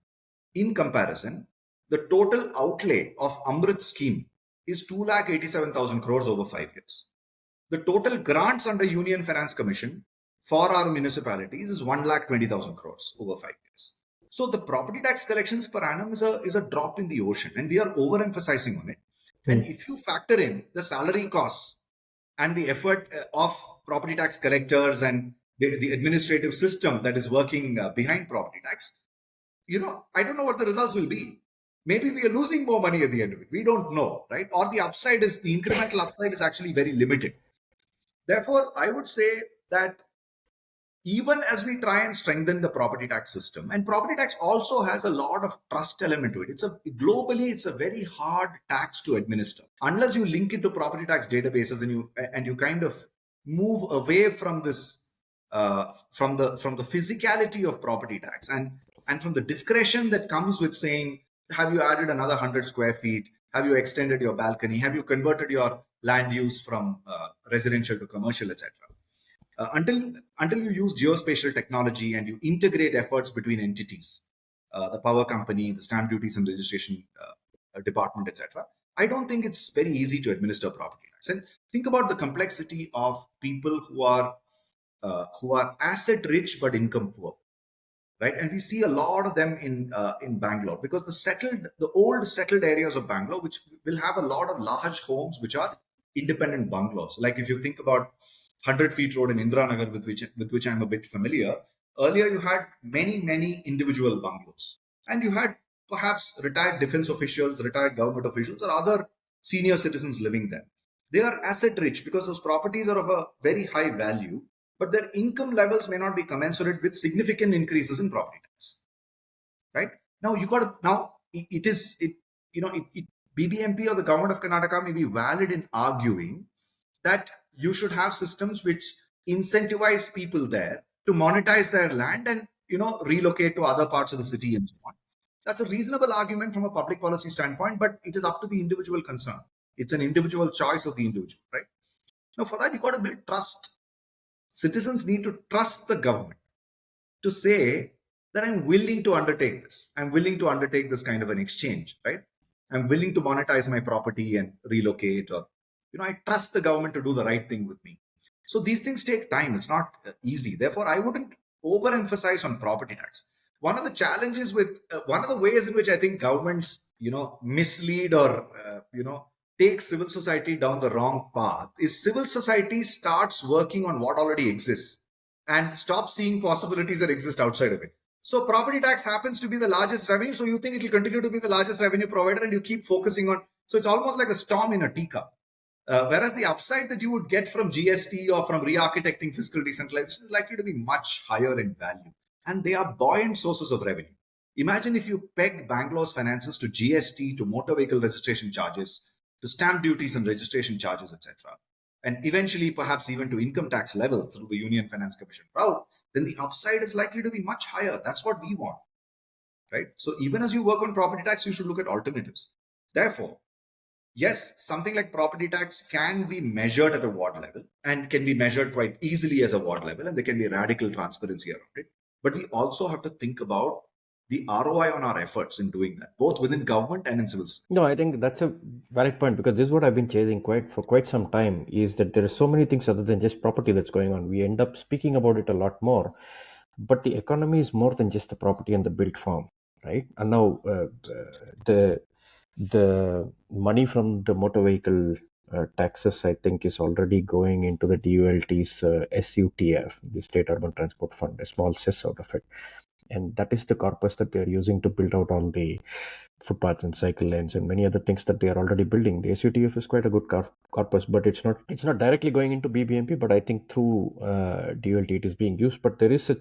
the total outlay of Amrit scheme is 2,87,000 crores over 5 years. The total grants under Union Finance Commission for our municipalities is 1,20,000 crores over 5 years. So the property tax collections per annum is a drop in the ocean, and we are overemphasizing on it. And if you factor in the salary costs and the effort of property tax collectors and the administrative system that is working behind property tax, I don't know what the results will be. Maybe we are losing more money at the end of it. We don't know, right? Or the incremental upside is actually very limited. Therefore, I would say that even as we try and strengthen the property tax system. And property tax also has a lot of trust element to it. It's a very hard tax to administer unless you link it to property tax databases, and you kind of move away from this from the physicality of property tax, and from the discretion that comes with saying, have you added another 100 square feet, have you extended your balcony, have you converted your land use from residential to commercial, etc. Until you use geospatial technology and you integrate efforts between entities, the power company, the stamp duties and registration department, etc. I don't think it's very easy to administer property tax. And think about the complexity of people who are asset rich but income poor, right? And we see a lot of them in Bangalore, because the old settled areas of Bangalore, which will have a lot of large homes which are independent bungalows. Like if you think about 100 Feet Road in Indiranagar, with which I'm a bit familiar. Earlier, you had many individual bungalows, and you had perhaps retired defense officials, retired government officials, or other senior citizens living there. They are asset rich because those properties are of a very high value, but their income levels may not be commensurate with significant increases in property tax. Right now, it is it you know it, it BBMP or the government of Karnataka may be valid in arguing that you should have systems which incentivize people there to monetize their land and relocate to other parts of the city and so on. That's a reasonable argument from a public policy standpoint, but it is up to the individual concern. It's an individual choice of the individual, right? Now, for that, you got to build trust. Citizens need to trust the government to say that I'm willing to undertake this. I'm willing to undertake this kind of an exchange, right? I'm willing to monetize my property and relocate, or, I trust the government to do the right thing with me. So these things take time. It's not easy. Therefore, I wouldn't overemphasize on property tax. One of the challenges with one of the ways in which I think governments, mislead or, take civil society down the wrong path is civil society starts working on what already exists and stop seeing possibilities that exist outside of it. So property tax happens to be the largest revenue. So you think it will continue to be the largest revenue provider, and you keep focusing on. So it's almost like a storm in a teacup. Whereas the upside that you would get from GST or from re-architecting fiscal decentralization is likely to be much higher in value. And they are buoyant sources of revenue. Imagine if you peg Bangalore's finances to GST, to motor vehicle registration charges, to stamp duties and registration charges, etc., and eventually perhaps even to income tax levels through the Union Finance Commission route, then the upside is likely to be much higher. That's what we want, right? So even as you work on property tax, you should look at alternatives. Therefore, yes, something like property tax can be measured at a ward level and can be measured quite easily as a ward level, and there can be radical transparency around it. But we also have to think about the ROI on our efforts in doing that, both within government and in civil society. No, I think that's a valid point, because this is what I've been chasing for quite some time, is that there are so many things other than just property that's going on. We end up speaking about it a lot more, but the economy is more than just the property and the built form, right? And now the the money from the motor vehicle taxes, I think, is already going into the DULT's SUTF, the State Urban Transport Fund, a small cess out of it. And that is the corpus that they're using to build out all the footpaths and cycle lanes and many other things that they are already building. The SUTF is quite a good corpus, but it's not directly going into BBMP, but I think through DULT it is being used. But there is a,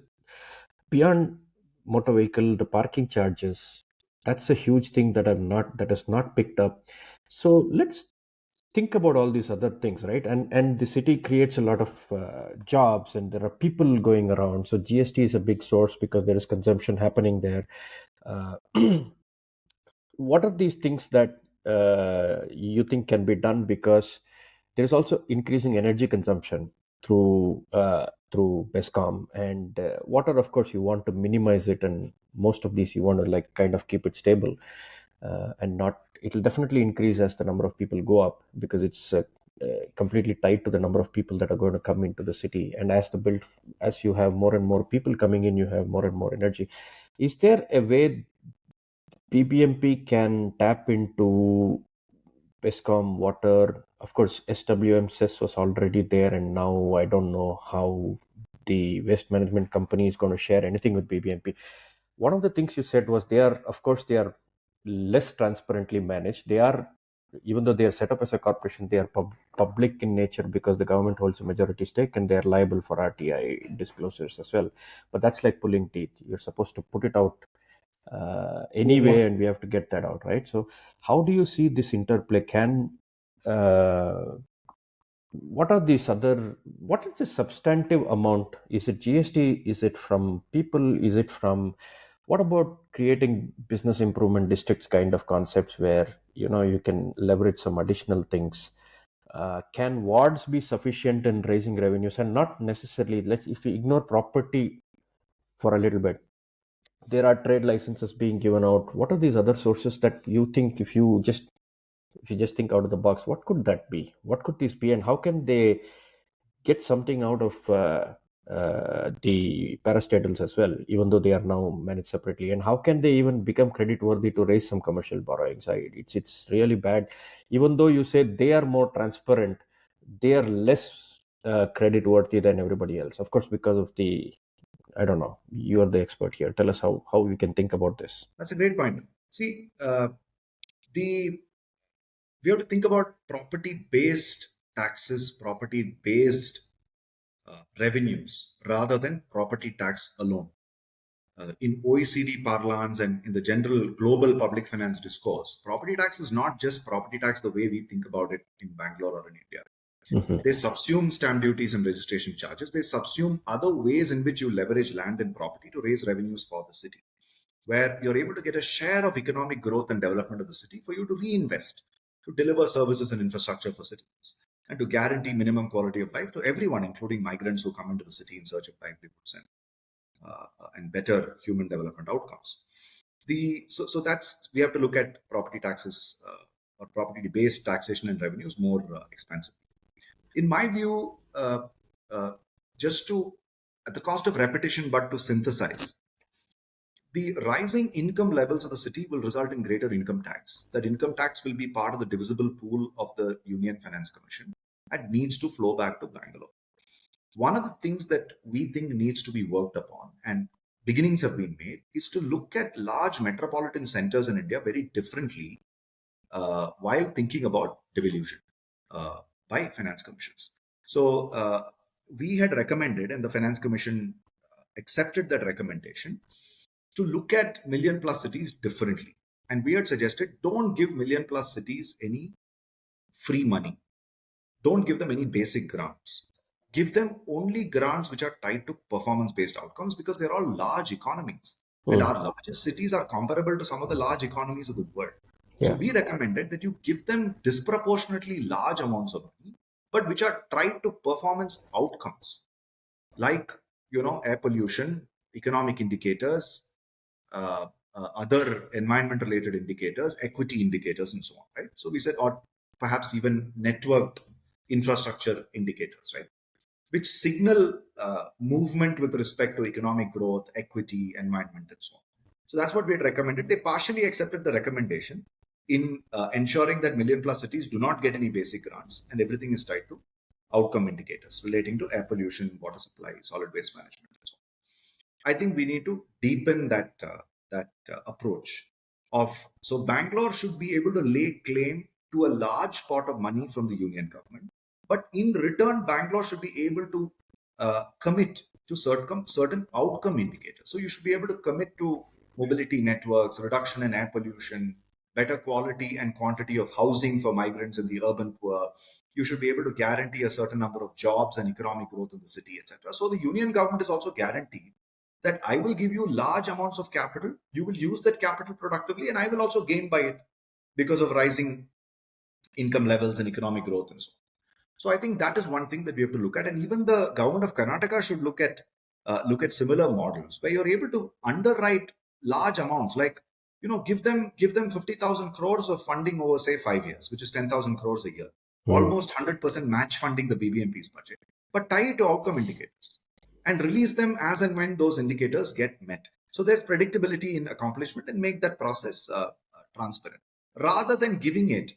beyond motor vehicle, the parking charges, that's a huge thing that is not picked up. So let's think about all these other things, right? And the city creates a lot of jobs, and there are people going around. So GST is a big source because there is consumption happening there. uh, what are these things that you think can be done? Because there's also increasing energy consumption through Bescom, and water, of course, you want to minimize it, and most of these you want to like kind of keep it stable, and not. It'll definitely increase as the number of people go up, because it's completely tied to the number of people that are going to come into the city. And as you have more and more people coming in, you have more and more energy. Is there a way PBMP can tap into Bescom water? Of course, SWM cess was already there, and now I don't know how the waste management company is going to share anything with BBMP. One of the things you said was, they are less transparently managed. They are even though they are set up as a corporation, they are public in nature because the government holds a majority stake and they are liable for RTI disclosures as well. But that's like pulling teeth. You're supposed to put it out anyway, and we have to get that out, right? So, how do you see this interplay? Uh, what are these other? What is the substantive amount? Is it GST? Is it from people? Is it from? What about creating business improvement districts kind of concepts where you can leverage some additional things? Can wards be sufficient in raising revenues? And not necessarily. Let's if we ignore property for a little bit, there are trade licenses being given out. What are these other sources that you think, if you just think out of the box, what could that be? What could these be, and how can they get something out of the parastatals as well, even though they are now managed separately? And how can they even become credit worthy to raise some commercial borrowings? It's really bad. Even though you say they are more transparent, they are less credit worthy than everybody else. Of course, because of the, I don't know. You are the expert here. Tell us how we can think about this. That's a great point. See, the we have to think about property-based taxes, property-based revenues, rather than property tax alone. In OECD parlance and in the general global public finance discourse, property tax is not just property tax the way we think about it in Bangalore or in India. Mhm. They subsume stamp duties and registration charges. They subsume other ways in which you leverage land and property to raise revenues for the city, where you're able to get a share of economic growth and development of the city for you to reinvest, to deliver services and infrastructure for citizens, and to guarantee minimum quality of life to everyone, including migrants who come into the city in search of livelihoods and better human development outcomes. So that's, we have to look at property taxes or property-based taxation and revenues more expensively. In my view, just to, at the cost of repetition, but to synthesize, the rising income levels of the city will result in greater income tax. That income tax will be part of the divisible pool of the Union Finance Commission and needs to flow back to Bangalore. One of the things that we think needs to be worked upon, and beginnings have been made, is to look at large metropolitan centers in India very differently while thinking about devolution by finance commissions. So we had recommended, and the finance commission accepted that recommendation, to look at million plus cities differently. And we had suggested, don't give million plus cities any free money. Don't give them any basic grants. Give them only grants which are tied to performance based outcomes, because they're all large economies. And Mm. our largest cities are comparable to some of the large economies of the world. So Yeah. we recommended that you give them disproportionately large amounts of money, but which are tied to performance outcomes, like air pollution, economic indicators, other environment related indicators, equity indicators, and so on, right? So we said, or perhaps even network infrastructure indicators, right, which signal movement with respect to economic growth, equity, environment, and so on. So that's what we had recommended. They partially accepted the recommendation in ensuring that million plus cities do not get any basic grants and everything is tied to outcome indicators relating to air pollution, water supply, solid waste management, and so on. I think we need to deepen that approach of, so Bangalore should be able to lay claim to a large pot of money from the union government, but in return, Bangalore should be able to commit to certain outcome indicators. So you should be able to commit to mobility networks, reduction in air pollution, better quality and quantity of housing for migrants and the urban poor. You should be able to guarantee a certain number of jobs and economic growth in the city, etc. So the union government is also guaranteed that I will give you large amounts of capital, you will use that capital productively, and I will also gain by it because of rising income levels and economic growth and so on. So I think that is one thing that we have to look at, and even the government of Karnataka should look at similar models where you're able to underwrite large amounts, like give them 50,000 crores of funding over say 5 years, which is 10,000 crores a year, Mm. almost 100% match funding the BBMP's budget, but tie it to outcome indicators and release them as and when those indicators get met. So there's predictability in accomplishment and make that process transparent, rather than giving it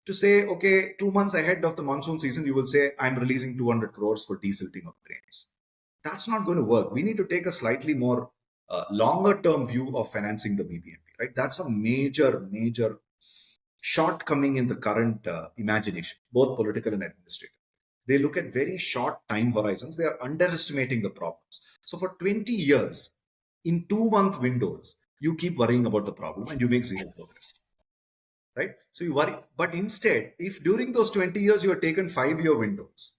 to say, okay, 2 months ahead of the monsoon season, you will say, I'm releasing 200 crores for desilting of drains. That's not going to work. We need to take a slightly more longer term view of financing the BBMP, right? That's a major shortcoming in the current imagination, both political and administrative. They look at very short time horizons. They are underestimating the problems. So for 20 years, in 2 month windows, you keep worrying about the problem and you make zero progress, right? So you worry. But instead, if during those 20 years you had taken 5 year windows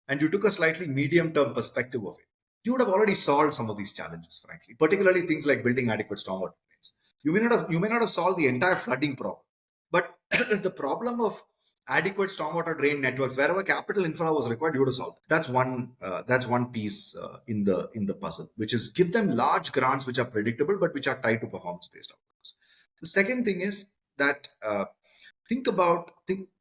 and you took a slightly medium term perspective of it, you would have already solved some of these challenges, frankly, particularly things like building adequate stormwater drains. You may not have solved the entire flooding problem, but the problem of adequate stormwater drain networks, wherever capital infra was required, you would have solved. That's one piece in the puzzle, which is give them large grants which are predictable but which are tied to performance based outcomes. The second thing is that think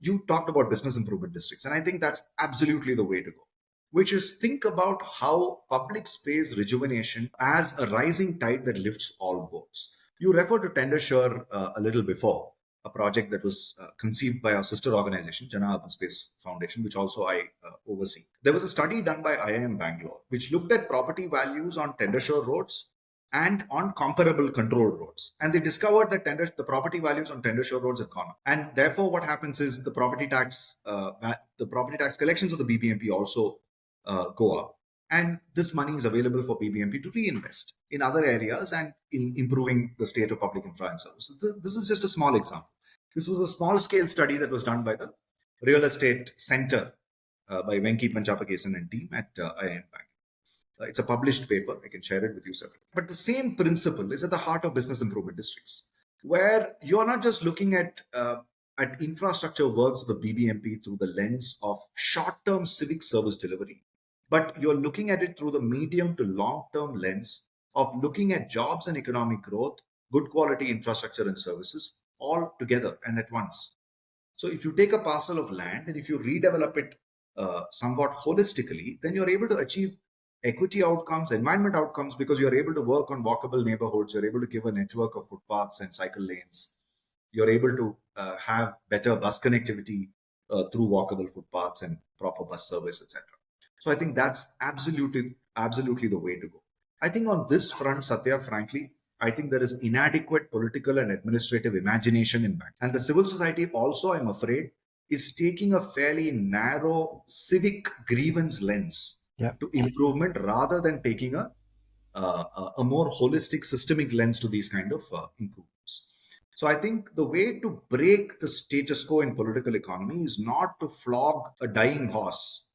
you talked about business improvement districts, and I think that's absolutely the way to go, which is think about how public space rejuvenation as a rising tide that lifts all boats. You referred to TenderSure a little before, a project that was conceived by our sister organization, Janaagraha Urban Space Foundation, which also I oversee. There was a study done by IIM Bangalore, which looked at property values on TenderSure roads and on comparable controlled roads. And they discovered that the property values on TenderSure roads have gone up. And therefore, what happens is the property tax collections of the BBMP also go up. And this money is available for BBMP to reinvest in other areas and in improving the state of public infra and services. This is just a small example. This was a small scale study that was done by the Real Estate Center by Venki Panchapakesan and team at IIM Bank. It's a published paper. I can share it with you separately. But the same principle is at the heart of business improvement districts, where you're not just looking at infrastructure works of the BBMP through the lens of short-term civic service delivery, but you're looking at it through the medium to long-term lens of looking at jobs and economic growth, good quality infrastructure and services all together and at once. So if you take a parcel of land and if you redevelop it somewhat holistically, then you're able to achieve equity outcomes, environment outcomes, because you're able to work on walkable neighborhoods, you're able to give a network of footpaths and cycle lanes, you're able to have better bus connectivity through walkable footpaths and proper bus service, etc. So I think that's absolutely the way to go. I think on this front, Satya, frankly, I think there is inadequate political and administrative imagination in bank. And the civil society also, I'm afraid, is taking a fairly narrow civic grievance lens to improvement rather than taking a more holistic systemic lens to these kind of improvements. So I think the way to break the status quo in political economy is not to flog a dying horse,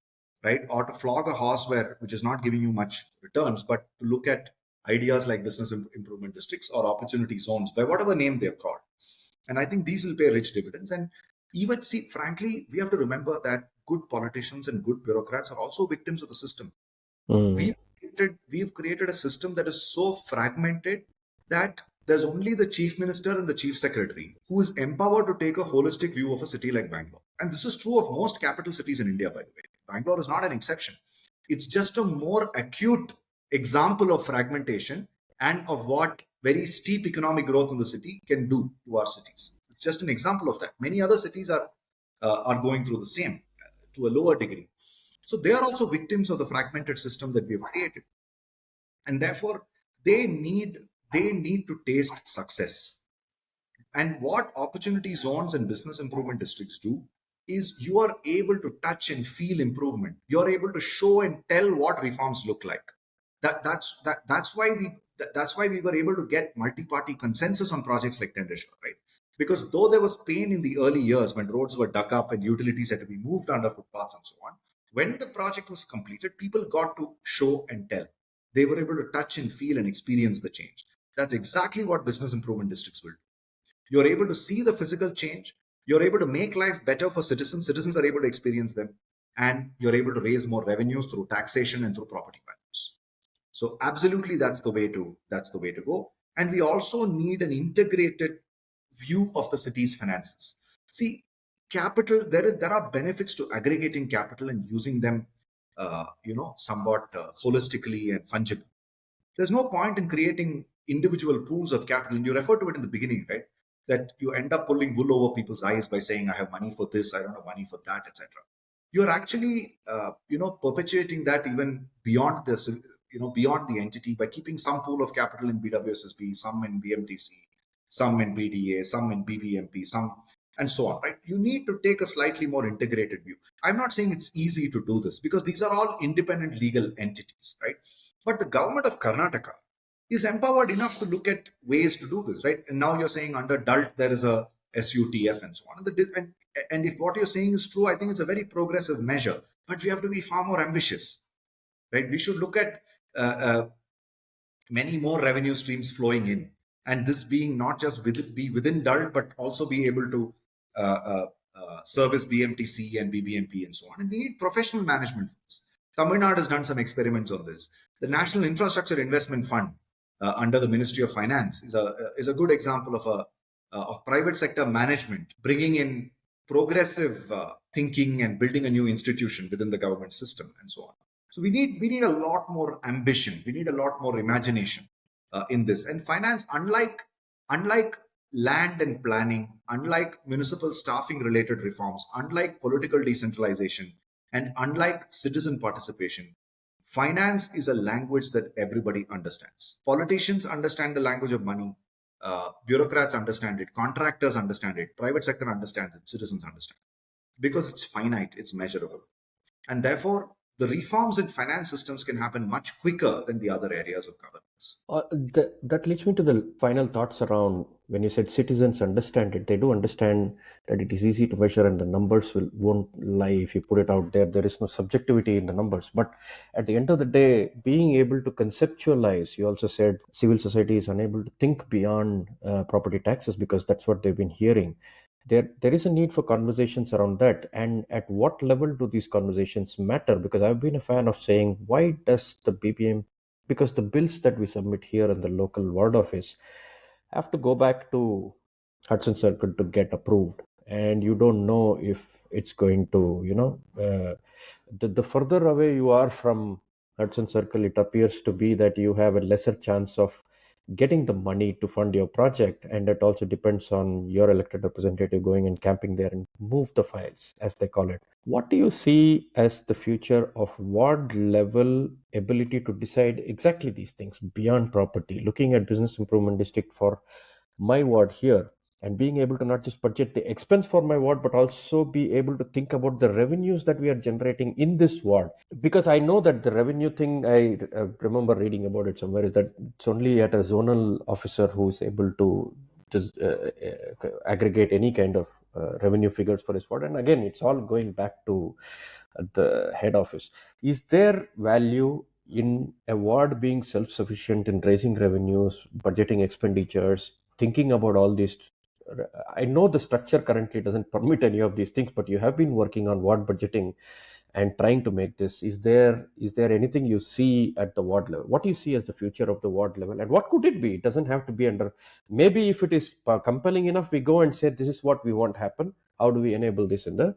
right? Or to flog a horse which is not giving you much returns, but to look at ideas like business improvement districts or opportunity zones, by whatever name they're called. And I think these will pay rich dividends. And even frankly, we have to remember that good politicians and good bureaucrats are also victims of the system. We've created a system that is so fragmented that there's only the chief minister and the chief secretary who is empowered to take a holistic view of a city like Bangalore. And this is true of most capital cities in India, by the way. Bangalore is not an exception. It's just a more acute example of fragmentation and of what very steep economic growth in the city can do to our cities. It's just an example of that. Many other cities are going through the same to a lower degree. So they are also victims of the fragmented system that we have created. And therefore, they need to taste success. And what opportunity zones and business improvement districts do is you are able to touch and feel improvement. You're able to show and tell what reforms look like. That's why we were able to get multi-party consensus on projects like TenderSure, right? Because though there was pain in the early years when roads were dug up and utilities had to be moved under footpaths and so on, when the project was completed, people got to show and tell. They were able to touch and feel and experience the change. That's exactly what business improvement districts will do. You're able to see the physical change. You're able to make life better for citizens. Citizens are able to experience them. And you're able to raise more revenues through taxation and through property values. So absolutely, that's the way to go. And we also need an integrated view of the city's finances. See, capital, there are benefits to aggregating capital and using them, somewhat holistically and fungible. There's no point in creating individual pools of capital. And you referred to it in the beginning, right? That you end up pulling wool over people's eyes by saying, I have money for this, I don't have money for that, etc. You're actually, perpetuating that even beyond this, beyond the entity by keeping some pool of capital in BWSSB, some in BMTC, some in BDA, some in BBMP, some, and so on, right? You need to take a slightly more integrated view. I'm not saying it's easy to do this because these are all independent legal entities, right? But the government of Karnataka is empowered enough to look at ways to do this, right? And now you're saying under DULT there is a SUTF and so on. And if what you're saying is true, I think it's a very progressive measure. But we have to be far more ambitious, right? We should look at many more revenue streams flowing in, and this being not just be within DULT, but also be able to service BMTC and BBMP and so on. And we need professional management firms. Tamil Nadu has done some experiments on this. The National Infrastructure Investment Fund under the Ministry of Finance is a good example of private sector management bringing in progressive thinking and building a new institution within the government system and so on. So we need a lot more ambition. We need a lot more imagination in this. And finance, unlike land and planning, unlike municipal staffing related reforms, unlike political decentralization, and unlike citizen participation, finance is a language that everybody understands. Politicians understand the language of money. Bureaucrats understand it. Contractors understand it. Private sector understands it. Citizens understand it. Because it's finite, it's measurable. And therefore, the reforms in finance systems can happen much quicker than the other areas of governance. That leads me to the final thoughts around when you said citizens understand it. They do understand that it is easy to measure and the numbers won't lie if you put it out there. There is no subjectivity in the numbers. But at the end of the day, being able to conceptualize, you also said civil society is unable to think beyond property taxes because that's what they've been hearing. There is a need for conversations around that, and at what level do these conversations matter? Because I've been a fan of saying, why does the BPM, because the bills that we submit here in the local ward office have to go back to Hudson Circle to get approved, and you don't know if it's going to, the further away you are from Hudson Circle, it appears to be that you have a lesser chance of getting the money to fund your project, and it also depends on your elected representative going and camping there and move the files, as they call it. What do you see as the future of ward level ability to decide exactly these things beyond property, looking at business improvement district for my ward here, and being able to not just budget the expense for my ward but also be able to think about the revenues that we are generating in this ward? Because I know that the revenue thing, I remember reading about it somewhere, is that it's only at a zonal officer who is able to just aggregate any kind of revenue figures for his ward. And again, it's all going back to the head office. Is there value in a ward being self-sufficient in raising revenues, budgeting expenditures, thinking about all these? I know the structure currently doesn't permit any of these things, but you have been working on ward budgeting and trying to make this. Is there anything you see at the ward level? What do you see as the future of the ward level, and what could it be? It doesn't have to be under, maybe if it is compelling enough, we go and say this is what we want happen. How do we enable this in the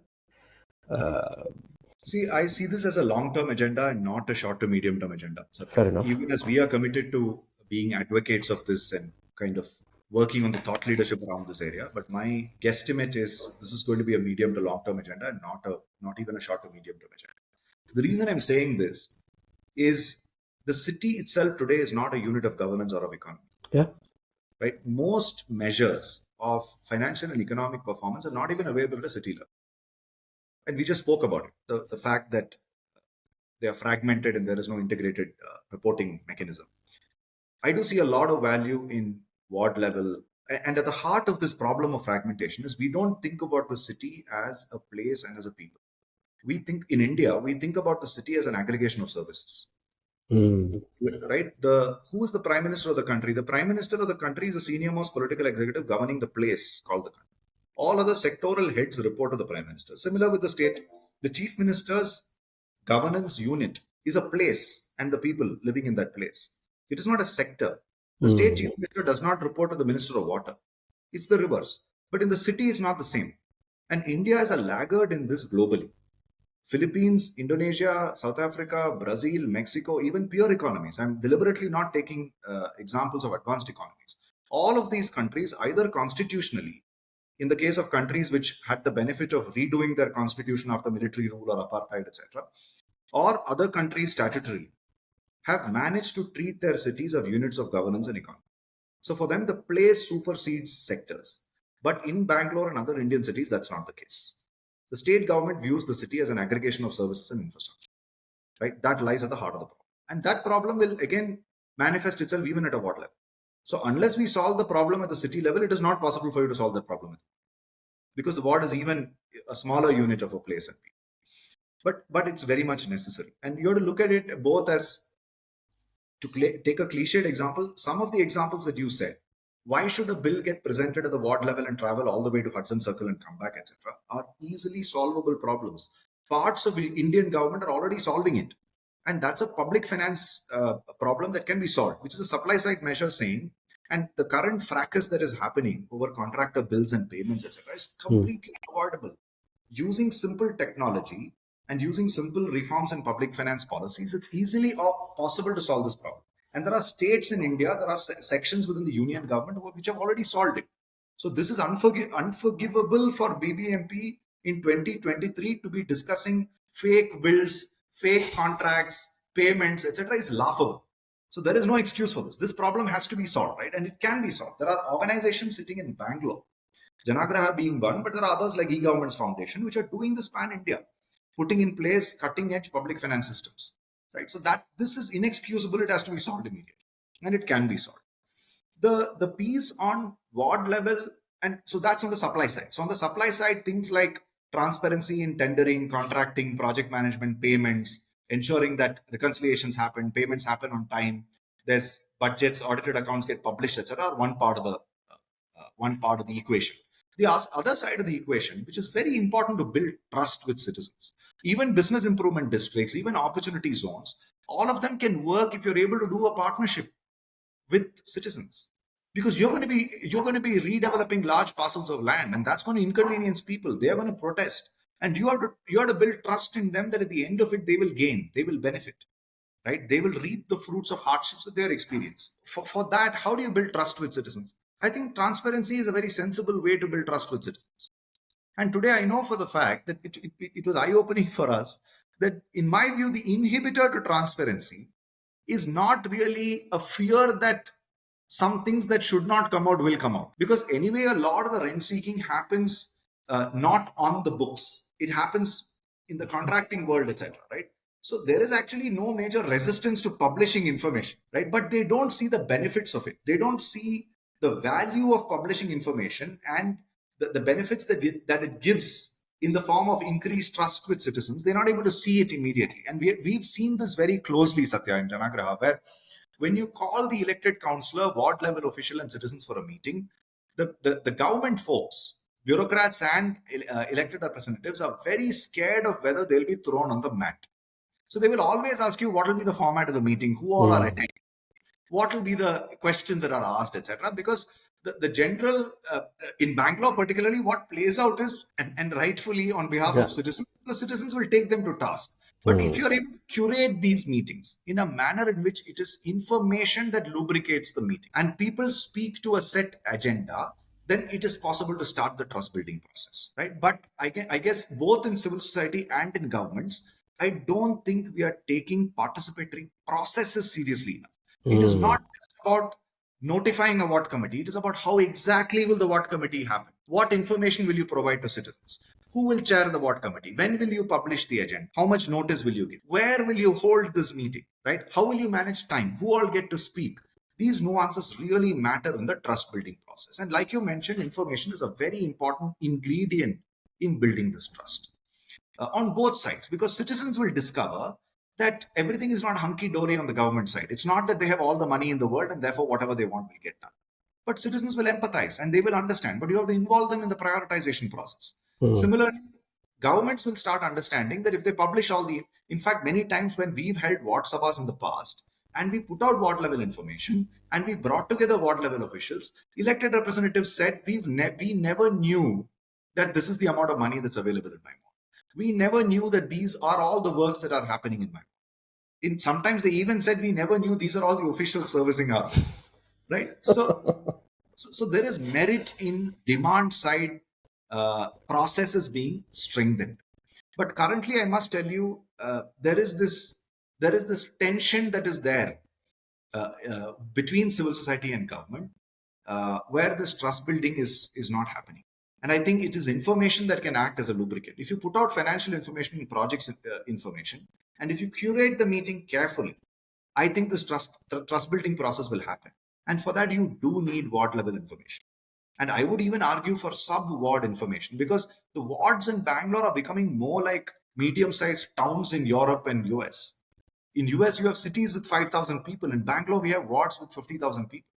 See, I see this as a long-term agenda and not a short to medium-term agenda. fair Satyam. enough? Even as we are committed to being advocates of this and kind of working on the thought leadership around this area, but my guesstimate is this is going to be a medium to long-term agenda and not even a short to medium-term agenda. The reason I'm saying this is the city itself today is not a unit of governance or of economy. Yeah. Right? Most measures of financial and economic performance are not even available at a city level. And we just spoke about it, the fact that they are fragmented and there is no integrated reporting mechanism. I do see a lot of value in ward level. And at the heart of this problem of fragmentation is we don't think about the city as a place and as a people. We think in India, we think about the city as an aggregation of services. Right? Who is the prime minister of the country? The prime minister of the country is the senior most political executive governing the place called the country. All other sectoral heads report to the prime minister. Similar with the state, the chief minister's governance unit is a place and the people living in that place. It is not a sector. The state chief minister does not report to the minister of water. It's the reverse. But in the city, it's not the same. And India is a laggard in this globally. Philippines, Indonesia, South Africa, Brazil, Mexico, even pure economies. I'm deliberately not taking examples of advanced economies. All of these countries, either constitutionally, in the case of countries which had the benefit of redoing their constitution after military rule or apartheid, etc., or other countries statutorily, have managed to treat their cities as units of governance and economy. So for them, the place supersedes sectors. But in Bangalore and other Indian cities, that's not the case. The state government views the city as an aggregation of services and infrastructure, right? That lies at the heart of the problem. And that problem will again manifest itself even at a ward level. So unless we solve the problem at the city level, it is not possible for you to solve that problem, because the ward is even a smaller unit of a place. But it's very much necessary. And you have to look at it both as, to take a cliched example, some of the examples that you said, why should a bill get presented at the ward level and travel all the way to Hudson Circle and come back, etc., are easily solvable problems. Parts of the Indian government are already solving it. And that's a public finance problem that can be solved, which is a supply side measure saying, and the current fracas that is happening over contractor bills and payments, etc., is completely avoidable. Using simple technology and using simple reforms in public finance policies, it's easily possible to solve this problem. And there are states in India, there are sections within the union government which have already solved it. So this is unforgivable for BBMP in 2023 to be discussing fake bills, fake contracts, payments, etc. is laughable. So there is no excuse for this. This problem has to be solved, right? And it can be solved. There are organizations sitting in Bangalore, Janaagraha being one, but there are others like eGovernments Foundation, which are doing this pan-India, putting in place cutting-edge public finance systems, right? So that this is inexcusable. It has to be solved immediately, and it can be solved. The piece on ward level, and so that's on the supply side. So on the supply side, things like transparency in tendering, contracting, project management, payments, ensuring that reconciliations happen, payments happen on time, there's budgets, audited accounts get published, etc., are one part of the equation. The other side of the equation, which is very important to build trust with citizens, even business improvement districts, even opportunity zones, all of them can work if you're able to do a partnership with citizens, because you're going to be redeveloping large parcels of land, and that's going to inconvenience people. They are going to protest, and you have to build trust in them that at the end of it they will gain, they will benefit, right? They will reap the fruits of hardships that they are experiencing. For that, how do you build trust with citizens? I think transparency is a very sensible way to build trust with citizens. And today I know for the fact that it was eye-opening for us that, in my view, the inhibitor to transparency is not really a fear that some things that should not come out will come out. Because anyway, a lot of the rent seeking happens not on the books. It happens in the contracting world, etc., right? So there is actually no major resistance to publishing information, right? But they don't see the benefits of it. They don't see the value of publishing information and the benefits that it gives in the form of increased trust with citizens. They're not able to see it immediately. And we've seen this very closely, Satya, in Janaagraha, where when you call the elected councillor, ward level official, and citizens for a meeting, the government folks, bureaucrats and elected representatives, are very scared of whether they'll be thrown on the mat. So they will always ask you what will be the format of the meeting, who all are attending, what will be the questions that are asked, etc. Because the general, in Bangalore particularly, what plays out is, and rightfully on behalf of citizens, the citizens will take them to task. But if you're able to curate these meetings in a manner in which it is information that lubricates the meeting and people speak to a set agenda, then it is possible to start the trust building process, right? But I guess both in civil society and in governments, I don't think we are taking participatory processes seriously enough. It is not just about notifying a ward committee. It is about how exactly will the ward committee happen? What information will you provide to citizens? Who will chair the ward committee? When will you publish the agenda? How much notice will you give? Where will you hold this meeting, right? How will you manage time? Who all get to speak? These nuances really matter in the trust building process. And like you mentioned, information is a very important ingredient in building this trust on both sides, because citizens will discover that everything is not hunky-dory on the government side. It's not that they have all the money in the world and therefore whatever they want will get done. But citizens will empathize and they will understand, but you have to involve them in the prioritization process. Similarly, governments will start understanding that if they publish in fact, many times when we've held ward sabhas in the past and we put out ward level information and we brought together ward level officials, elected representatives said, we never knew that this is the amount of money that's available in my ward. We never knew that these are all the works that are happening in my ward. Sometimes they even said, we never knew these are all the officials servicing our ward, right? So there is merit in demand side processes being strengthened. But currently, I must tell you, there is this tension that is there between civil society and government, where this trust building is not happening. And I think it is information that can act as a lubricant. If you put out financial information and projects information, and if you curate the meeting carefully, I think this trust building process will happen. And for that, you do need ward level information. And I would even argue for sub ward information, because the wards in Bangalore are becoming more like medium sized towns in Europe and US. In US, you have cities with 5,000 people. In Bangalore, we have wards with 50,000 people.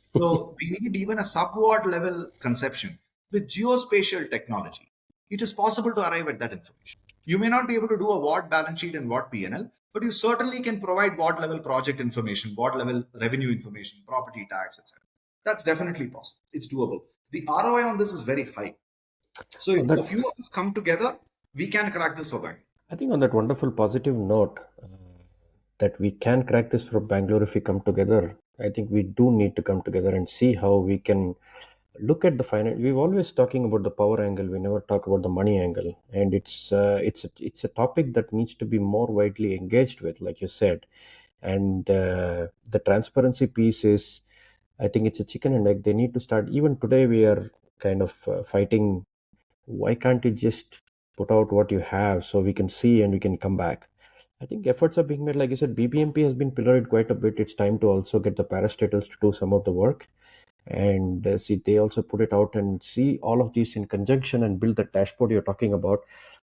So we need even a sub-ward level conception with geospatial technology. It is possible to arrive at that information. You may not be able to do a ward balance sheet and ward P&L, but you certainly can provide ward level project information, ward level revenue information, property tax, etc. That's definitely possible. It's doable. The ROI on this is very high. So On if a that, few of us come together, we can crack this for bank. I think on that wonderful positive note, that we can crack this from Bangalore if we come together. I think we do need to come together and see how we can look at the finance. We've always talking about the power angle. We never talk about the money angle, and it's a topic that needs to be more widely engaged with, like you said. And the transparency piece is, I think it's a chicken and egg. They need to start. Even today, we are kind of fighting. Why can't you just put out what you have so we can see and we can come back? I think efforts are being made. Like I said, BBMP has been pilloried quite a bit. It's time to also get the parastatals to do some of the work, and see, they also put it out and see all of these in conjunction and build the dashboard you're talking about.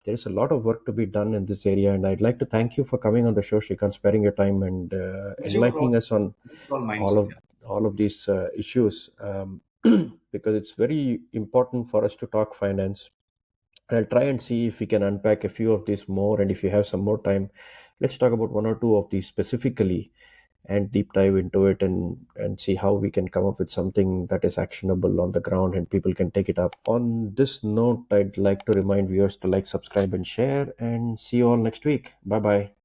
There's a lot of work to be done in this area, and I'd like to thank you for coming on the show, Srikanth, sparing your time and Pleasure for enlightening us on all minds. all of these issues, because it's very important for us to talk finance. I'll try and see if we can unpack a few of these more, and if you have some more time, let's talk about one or two of these specifically and deep dive into it, and see how we can come up with something that is actionable on the ground and people can take it up. On this note, I'd like to remind viewers to like, subscribe, and share, and see you all next week. Bye bye.